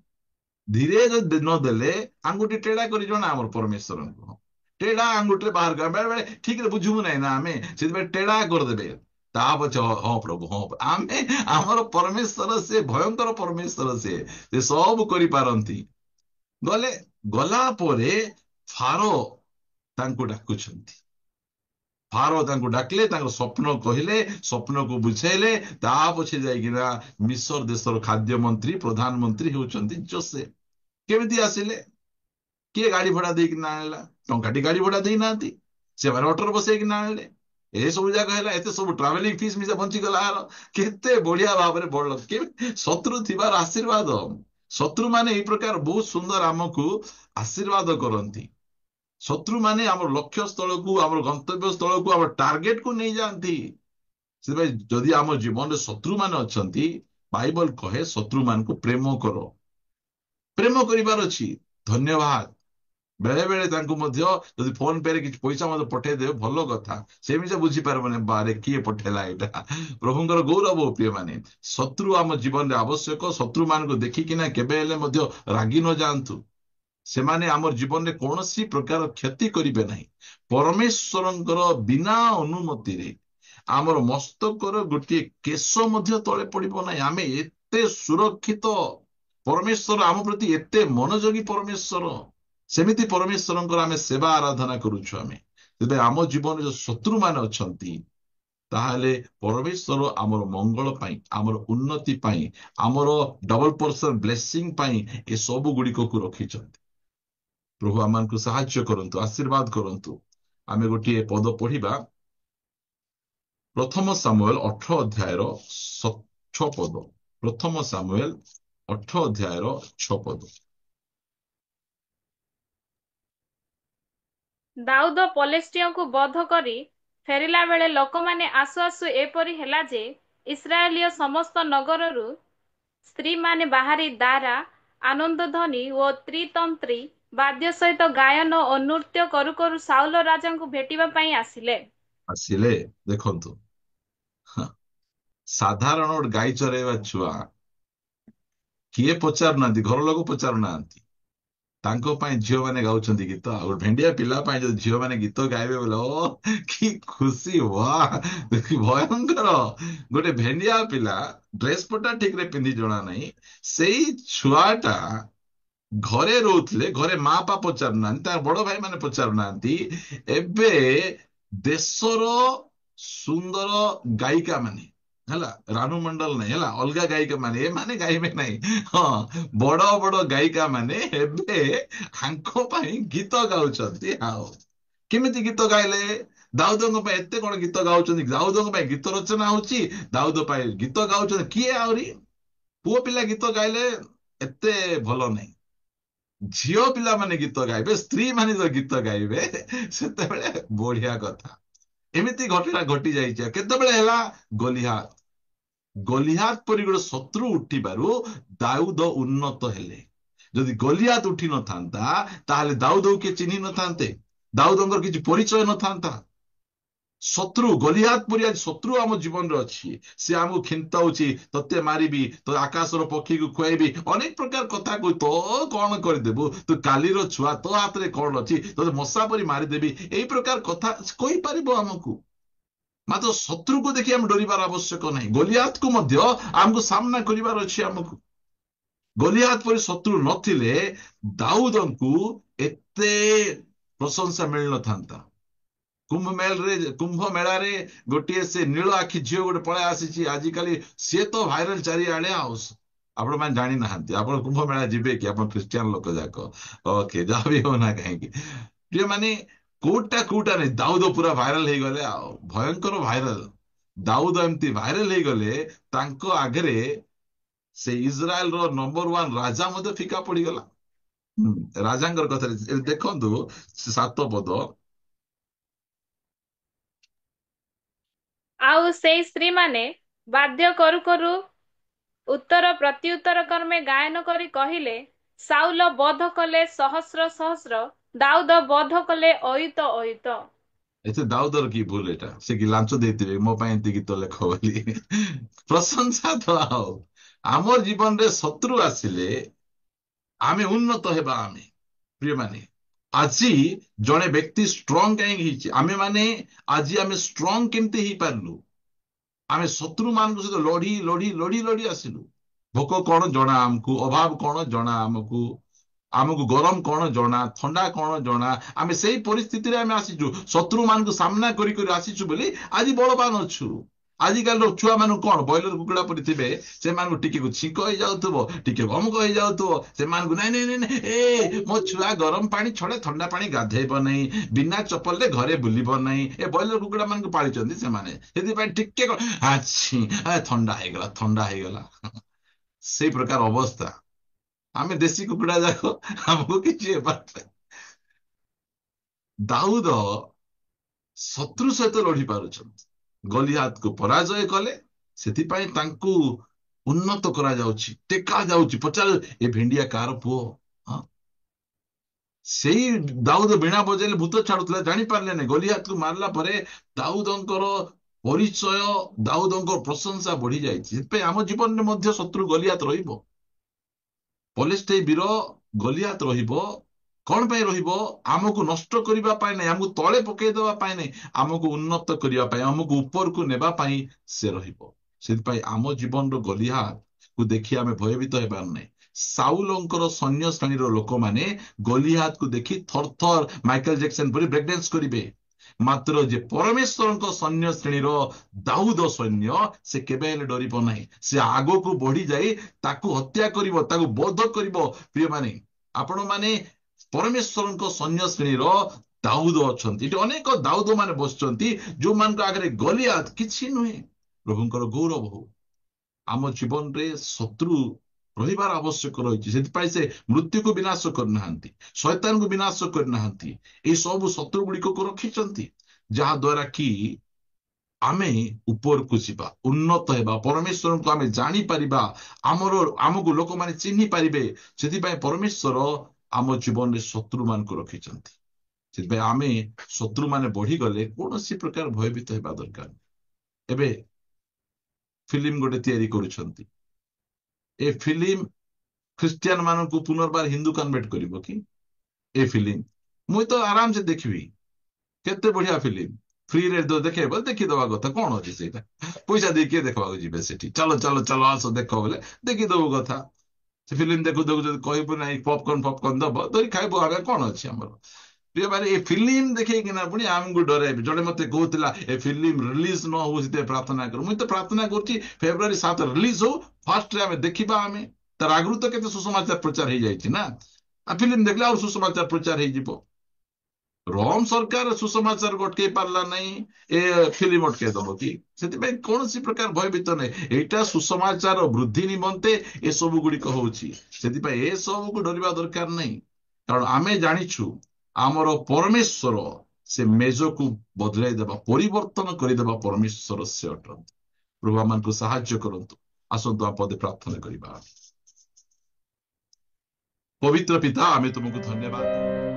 Speaker 1: ଧୀରେ ଯଦି ନଦେଲେ ଆଙ୍ଗୁଠି ଟେଢା କରି ଜଣା ଆମର ପରମେଶ୍ୱରଙ୍କୁ। ଟେଢା ଆଙ୍ଗୁଠିରେ ବାହାର କର। ବେଳେ ବେଳେ ଠିକରେ ବୁଝିବୁ ନାହିଁ ନା ଆମେ, ସେଥିପାଇଁ ଟେଢା କରିଦେବେ। ତା ପଛେ ହଁ ପ୍ରଭୁ, ହଁ ଆମେ, ଆମର ପରମେଶ୍ୱର ସେ ଭୟଙ୍କର ପରମେଶ୍ୱର, ସେ ସବୁ କରିପାରନ୍ତି। ଗଲା ପରେ ଫାରୋ ତାଙ୍କୁ ଡାକୁଛନ୍ତି। ଫାରୋ ତାଙ୍କୁ ଡାକିଲେ, ତାଙ୍କ ସ୍ୱପ୍ନ କହିଲେ, ସ୍ୱପ୍ନକୁ ବୁଝେଇଲେ। ତା ପଛେ ଯାଇକିନା ମିଶର ଦେଶର ଖାଦ୍ୟ ମନ୍ତ୍ରୀ, ପ୍ରଧାନମନ୍ତ୍ରୀ ହେଉଛନ୍ତି ଯୋସେଫ। କେମିତି ଆସିଲେ? କିଏ ଗାଡି ଭଡା ଦେଇକି ନା ଆଣିଲା? ଟଙ୍କାଟି ଗାଡି ଭଡା ଦେଇନାହାନ୍ତି, ସେମାନେ ଅଟୋରେ ବସେଇକି ନା ଆଣିଲେ। ଏସବୁ ଯାକ ହେଲା, ଏତେ ସବୁ ଟ୍ରାଭେଲିଂ ଫିସ୍ ମିଶା ବଞ୍ଚିଗଲା। କେତେ ବଢିଆ ଭାବରେ ବଡ ଶତ୍ରୁ ଥିବାର ଆଶୀର୍ବାଦ। ଶତ୍ରୁ ମାନେ ଏଇ ପ୍ରକାର ବହୁତ ସୁନ୍ଦର ଆମକୁ ଆଶୀର୍ବାଦ କରନ୍ତି। ଶତ୍ରୁ ମାନେ ଆମର ଲକ୍ଷ୍ୟ ସ୍ଥଳକୁ, ଆମର ଗନ୍ତବ୍ୟ ସ୍ଥଳକୁ, ଆମର ଟାର୍ଗେଟକୁ ନେଇଯାଆନ୍ତି। ସେଥିପାଇଁ ଯଦି ଆମ ଜୀବନରେ ଶତ୍ରୁ ମାନେ ଅଛନ୍ତି, ବାଇବଲ କହେ ଶତ୍ରୁ ମାନଙ୍କୁ ପ୍ରେମ କର। ପ୍ରେମ କରିବାର ଅଛି। ଧନ୍ୟବାଦ। ବେଳେ ବେଳେ ତାଙ୍କୁ ମଧ୍ୟ ଯଦି ଫୋନ ପେରେ କିଛି ପଇସା ମଧ୍ୟ ପଠେଇଦେବେ, ଭଲ କଥା। ସେ ବି ବୁଝିପାରିବନି, ବାରେ କିଏ ପଠେଇଲା ଏଇଟା। ପ୍ରଭୁଙ୍କର ଗୌରବ। ପ୍ରିୟ ମାନେ, ଶତ୍ରୁ ଆମ ଜୀବନରେ ଆବଶ୍ୟକ। ଶତ୍ରୁ ମାନଙ୍କୁ ଦେଖିକିନା କେବେ ହେଲେ ମଧ୍ୟ ରାଗି ନ ଯାଆନ୍ତୁ। ସେମାନେ ଆମର ଜୀବନରେ କୌଣସି ପ୍ରକାର କ୍ଷତି କରିବେ ନାହିଁ। ପରମେଶ୍ୱରଙ୍କର ବିନା ଅନୁମତିରେ ଆମର ମସ୍ତକର ଗୋଟିଏ କେଶ ମଧ୍ୟ ତଳେ ପଡିବ ନାହିଁ। ଆମେ ଏତେ ସୁରକ୍ଷିତ। ପରମେଶ୍ୱର ଆମ ପ୍ରତି ଏତେ ମନୋଯୋଗୀ ପରମେଶ୍ୱର। ସେମିତି ପରମେଶ୍ୱରଙ୍କର ଆମେ ସେବା ଆରାଧନା କରୁଛୁ। ଆମେ ତେବେ ଆମ ଜୀବନରେ ଯୋଉ ଶତ୍ରୁମାନେ ଅଛନ୍ତି, ତାହେଲେ ପରମେଶ୍ୱର ଆମର ମଙ୍ଗଳ ପାଇଁ, ଆମର ଉନ୍ନତି ପାଇଁ, ଆମର ଡବଲ ପର୍ସନ ବ୍ଲେସିଂ ପାଇଁ ଏ ସବୁ ଗୁଡ଼ିକକୁ ରଖିଛନ୍ତି। ପ୍ରଭୁ ଆମମାନଙ୍କୁ ସାହାଯ୍ୟ କରନ୍ତୁ, ଆଶୀର୍ବାଦ କରନ୍ତୁ। ଆମେ ଗୋଟିଏ ପଦ ପଢିବା, ପ୍ରଥମ ସାମୁଏଲ 18 ଅଧ୍ୟାୟର 6 ପଦ। ପ୍ରଥମ ସାମୁଏଲ 18 ଅଧ୍ୟାୟର 6 ପଦ।
Speaker 3: ଦାଉଦ ପଲେଷ୍ଟିୟଙ୍କୁ ବଧ କରି ଫେରିଲା ବେଳେ ଲୋକମାନେ ଆସୁ ଆସୁ ଏପରି ହେଲା ଯେ ଇସ୍ରାଏଲୀୟ ସମସ୍ତ ନଗରରୁ ସ୍ତ୍ରୀମାନେ ବାହାରି ଦାରା, ଆନନ୍ଦଧ୍ୱନି ଓ ତ୍ରିତନ୍ତ୍ରୀ ବାଦ୍ୟ ସହିତ ଗାୟନ ଓ ନୃତ୍ୟ କରୁ କରୁ ସାଉଲ ରାଜାଙ୍କୁ ଭେଟିବା ପାଇଁ ଆସିଲେ।
Speaker 1: ଦେଖନ୍ତୁ, ସାଧାରଣ ଗୋଟେ ଗାଈ ଚରେଇବା ଛୁଆ, କିଏ ପଚାରୁନାହାନ୍ତି, ଘର ଲୋକ ପଚାରୁନାହାନ୍ତି, ତାଙ୍କ ପାଇଁ ଝିଅ ମାନେ ଗାଉଛନ୍ତି ଗୀତ। ଆଉ ଗୋଟେ ଭେଣ୍ଡିଆ ପିଲା ପାଇଁ ଯଦି ଝିଅ ମାନେ ଗୀତ ଗାଇବେ ବୋଲେ ଓ କି ଖୁସି, ଭୟଙ୍କର। ଗୋଟେ ଭେଣ୍ଡିଆ ପିଲା, ଡ୍ରେସ ପଟା ଠିକ ରେ ପିନ୍ଧି ଜଣା ନାହିଁ, ସେଇ ଛୁଆଟା ଘରେ ରହୁଥିଲେ, ଘରେ ମା ବାପା ପଚାରୁନାହାନ୍ତି, ତାର ବଡ ଭାଇ ମାନେ ପଚାରୁନାହାନ୍ତି। ଏବେ ଦେଶର ସୁନ୍ଦର ଗାୟିକା ମାନେ ହେଲା, ରାନୁ ମଣ୍ଡଳ ନାହିଁ ହେଲା, ଅଲଗା ଗାୟିକା ମାନେ, ଏମାନେ ଗାଇବେ ନାହିଁ। ହଁ, ବଡ ବଡ ଗାୟିକା ମାନେ ଏବେ ଆଙ୍କ ପାଇଁ ଗୀତ ଗାଉଛନ୍ତି। ଆଉ କେମିତି ଗୀତ ଗାଇଲେ? ଦାଉଦଙ୍କ ପାଇଁ ଏତେ କଣ ଗୀତ ଗାଉଛନ୍ତି? ଦାଉଦଙ୍କ ପାଇଁ ଗୀତ ରଚନା ହଉଛି, ଦାଉଦ ପାଇଁ ଗୀତ ଗାଉଛନ୍ତି। କିଏ ଆହୁରି ପୁଅ ପିଲା ଗୀତ ଗାଇଲେ ଏତେ ଭଲ ନାହିଁ, ଝିଅ ପିଲାମାନେ ଗୀତ ଗାଇବେ, ସ୍ତ୍ରୀ ମାନେ ଗୀତ ଗାଇବେ, ସେତେବେଳେ ବଢିଆ କଥା। ଏମିତି ଘଟଣା ଘଟି ଯାଇଛି। କେତେବେଳେ ହେଲା? ଗଲିହାତ ପରି ଗୋଟେ ଶତ୍ରୁ ଉଠିବାରୁ ଦାଉଦ ଉନ୍ନତ ହେଲେ। ଯଦି ଗଲିହାତ ଉଠି ନଥାନ୍ତା, ତାହେଲେ ଦାଉଦକୁ କିଏ ଚିହ୍ନି ନଥାନ୍ତେ, ଦାଉଦଙ୍କର କିଛି ପରିଚୟ ନଥାନ୍ତା। ଶତ୍ରୁ ଗଲିହାତ ପରି ଆଜି ଶତ୍ରୁ ଆମ ଜୀବନରେ ଅଛି। ସେ ଆମକୁ ଖିନ୍ତାଉଛି, ତତେ ମାରିବି, ତ ଆକାଶର ପକ୍ଷୀକୁ ଖୁଆଇବି, ଅନେକ ପ୍ରକାର କଥା କହୁ, ତ କଣ କରିଦେବୁ, ତୁ କାଲିର ଛୁଆ, ତୋ ହାତରେ କଣ ଅଛି, ତତେ ମଶା ପରି ମାରିଦେବି, ଏଇ ପ୍ରକାର କଥା କହିପାରିବ ଆମକୁ। ମାତ୍ର ଶତ୍ରୁକୁ ଦେଖି ଆମେ ଡରିବାର ଆବଶ୍ୟକ ନାହିଁ। ଗଲିହାତକୁ ମଧ୍ୟ ଆମକୁ ସାମ୍ନା କରିବାର ଅଛି। ଆମକୁ ଗଲିହାତ ପରି ଶତ୍ରୁ ନଥିଲେ ଦାଉଦଙ୍କୁ ଏତେ ପ୍ରଶଂସା ମିଳିନଥାନ୍ତା। କୁମ୍ଭ ମେଳାରେ ଗୋଟିଏ ସେ ନୀଳ ଆଖି ଝିଅ ଗୋଟେ ପଳେଇ ଆସିଛି ଆଜିକାଲି, ସିଏ ତ ଭାଇରାଲ ଚାରିଆଡେ। ଆଉ ଆପଣ ମାନେ ଜାଣିନାହାନ୍ତି, ଆପଣ କୁମ୍ଭ ମେଳା ଯିବେ କି? ଆପଣ ଖ୍ରୀଷ୍ଟିଆନ ଲୋକ ଯାକ, ଓକେ, ଯାହା ବି ହଉନା କାହିଁକି, ପ୍ରିୟ ମାନେ, କୋଉଟା ନାଇଁ, ଦାଉଦ ପୁରା ଭାଇରାଲ ହେଇଗଲେ। ଆଉ ଭୟଙ୍କର ଭାଇରାଲ। ଦାଉଦ ଏମିତି ଭାଇରାଲ ହେଇଗଲେ, ତାଙ୍କ ଆଗରେ ସେ ଇସ୍ରାଏଲର ନମ୍ବର 1 ରାଜା ମଧ୍ୟ ଫିକା ପଡିଗଲା। ରାଜାଙ୍କର କଥାରେ ଦେଖନ୍ତୁ 7 ପଦ।
Speaker 3: ଆଉ ସେଇ ସ୍ତ୍ରୀମାନେ ବାଦ୍ୟ କରୁ କରୁ ଉତ୍ତର ପ୍ରତ୍ୟୁତ୍ତର କ୍ରମେ ଗାୟନ କରି କହିଲେ, ସାଉଲ ବଧ କଲେ ସହସ୍ର ସହସ୍ର, ଦାଉଦ ବଧ କଲେ ଅୟୁତ ଅୟୁତ।
Speaker 1: ଏତେ ଦାଉଦର କି ଭୁଲ? ଏଟା ସେ କି ଲାଞ୍ଚ ଦେଇଥିବେ ମୋ ପାଇଁ ଏମିତି ଗୀତ ଲେଖ ବୋଲି? ପ୍ରଶଂସା ତ। ଆଉ ଆମର ଜୀବନରେ ଶତ୍ରୁ ଆସିଲେ ଆମେ ଉନ୍ନତ ହେବା। ଆମେ ପ୍ରିୟମାନେ, ଆଜି ଜଣେ ବ୍ୟକ୍ତି ଷ୍ଟ୍ରଙ୍ଗ କାହିଁକି ହେଇଛି? ଆଜି ଆମେ ଷ୍ଟ୍ରଙ୍ଗ କେମିତି ହେଇପାରିଲୁ? ଆମେ ଶତ୍ରୁ ମାନଙ୍କ ସହିତ ଲଢି ଲଢି ଲଢି ଲଢି ଆସିଲୁ। ଭୋକ କଣ ଜଣା ଆମକୁ, ଅଭାବ କଣ ଜଣା ଆମକୁ, ଆମକୁ ଗରମ କଣ ଜଣା, ଥଣ୍ଡା କଣ ଜଣା। ଆମେ ସେଇ ପରିସ୍ଥିତିରେ ଆମେ ଆସିଛୁ, ଶତ୍ରୁ ମାନଙ୍କୁ ସାମ୍ନା କରି କରି ଆସିଛୁ ବୋଲି ଆଜି ବଳବାନ ଅଛୁ। ଆଜିକାଲିର ଛୁଆ ମାନଙ୍କୁ କଣ, ବ୍ରଏଲର କୁକୁଡ଼ା ପରି ଥିବେ, ସେମାନଙ୍କୁ ଟିକେ ଛିଙ୍କ ହେଇଯାଉଥିବ, ଟିକେ ଅମୁକ ହେଇଯାଉଥିବ, ସେମାନଙ୍କୁ ନାଇଁ ନାଇଁ ନାଇଁ ନାଇଁ, ମୋ ଛୁଆ ଗରମ ପାଣି ଛଡେ ଥଣ୍ଡା ପାଣି ଗାଧେଇବ ନାହିଁ, ବିନା ଚପଲରେ ଘରେ ବୁଲିବ ନାହିଁ। ଏ ବ୍ରଏଲର କୁକୁଡ଼ା ମାନଙ୍କୁ ପାଳିଛନ୍ତି ସେମାନେ, ସେଥିପାଇଁ ଟିକେ ଥଣ୍ଡା ହେଇଗଲା, ଥଣ୍ଡା ହେଇଗଲା, ସେଇ ପ୍ରକାର ଅବସ୍ଥା। ଆମେ ଦେଶୀ କୁକୁଡ଼ା ଯାକ, ଆମକୁ କିଛି ହେବାର ନାହିଁ। ଦାଉଦ ଶତ୍ରୁ ସହିତ ଲଢି ପାରୁଛନ୍ତି, ଗଲିହାତକୁ ପରାଜୟ କଲେ, ସେଥିପାଇଁ ତାଙ୍କୁ ଉନ୍ନତ କରାଯାଉଛି, ଟେକା ଯାଉଛି। ପଚାର, ଏ ଭେଣ୍ଡିଆ କାହାର ପୁଅ? ସେଇ ଦାଉଦ ବୀଣା ବଜେଇଲେ ଭୂତ ଛାଡୁଥିଲା, ଜାଣିପାରିଲେନି। ଗଲିହାତକୁ ମାରିଲା ପରେ ଦାଉଦଙ୍କର ପରିଚୟ, ଦାଉଦଙ୍କର ପ୍ରଶଂସା ବଢି ଯାଇଛି। ସେଥିପାଇଁ ଆମ ଜୀବନରେ ମଧ୍ୟ ଶତ୍ରୁ ଗଲିହାତ ରହିବ, ପଲେଷ୍ଟେଇ ବୀର ଗଲିହାତ ରହିବ। कौन पाई रहिबो आमको नष्ट करिबा पाई नहीं आमको तळे पकेई देबा पाई नहीं आमको उन्नत करिबा पाई आमको ऊपर को नेबा पाई से रहिबो सेति पाई आम जीवन रो गलिहात को देखि आमे भयभीत हेबार नहीं साउलंकर सैन्य श्रेणी लोक माने गलिहात को देखि थर थर माइकल जैक्सन परि ब्रेक डांस करिवे मात्र जे परमेश्वर सैन्य श्रेणी दाऊद सैन्य से केबे हेले डरिबो नहीं से आगो को बढ़ी जाई ताकू हत्या करिवो ताकू बोध करिवो प्रिय माने आपण माने परमेश्वर सैन्य श्रेणी दाऊद अच्छा अनेक दाऊद माने बसचंती जो मान आगे गलियात किछि नुहे प्रभुंकर गौरव हो आम जीवन रे शत्रु रहिबार आवश्यक रही से मृत्यु को विनाश करना शैतान को विनाश करना सब शत्रु गुड़िक को रखिंट जहा द्वारा कि आमे ऊपर को जीवा उन्नत हेबा परमेश्वर को आमे जानी परिबा आमको लोक माने चिन्हि पारिबे सेति परमेश्वर आम जीवन में शत्रु मान को रखिंट आमे शत्रु माने बढ़ी गले कौन सी प्रकार भयभीत हेबा दरकार एबे फिल्म गोटे तैयारी करुछंती ए फिल्म ख्रिस्टियन मान को पुनर्बार हिंदू कन्वर्ट करिवो कि ए फिल्म मुई तो आराम से देखबी केते बढ़िया फिल्म फ्री रे दो देखे बोले देखी दवा कथा कौन अच्छी से पैसा दे किए देखा जी सेठी चलो चलो चलो आस देख बोले देखी दबो कथा से फिल्म देखु देखु कहबू ना पॉपकॉर्न दब धरी खाइबू आगे कौन अच्छी आमर प्रिय भाई ये फिल्म देखे कि ना पुणी आमको डराइबे जड़े मत कहूला ए फिल्म रिलीज न हो प्रार्थना कर मुझे तो प्रार्थना कर फेब्रुआरी 7 रिलीज हो फास्ट आम देखा आम तार आगु तो केते सुसमाचार प्रचार हो जाए ना फिल्म देखले और सुसमाचार प्रचार हो रोम सरकार सुसमाचार को अटकई पार्ला नहीं ए फिल्म अटकई दब कि से कौन सी प्रकार भयभीत नहीं एटा सुसमाचार वृद्धि निमंते ए सब गुड़िक हो सब को डरवा दरकार नहीं कारण आमे जानिछु आमर परमेश्वर से मेज को बदलाई देबा परिवर्तन करदेबा परमेश्वर से अटंत प्रभु मान को साहाय्य करंतु आसंतु आप पदे प्रार्थना करिबा पवित्र पिता आमे तुमको धन्यवाद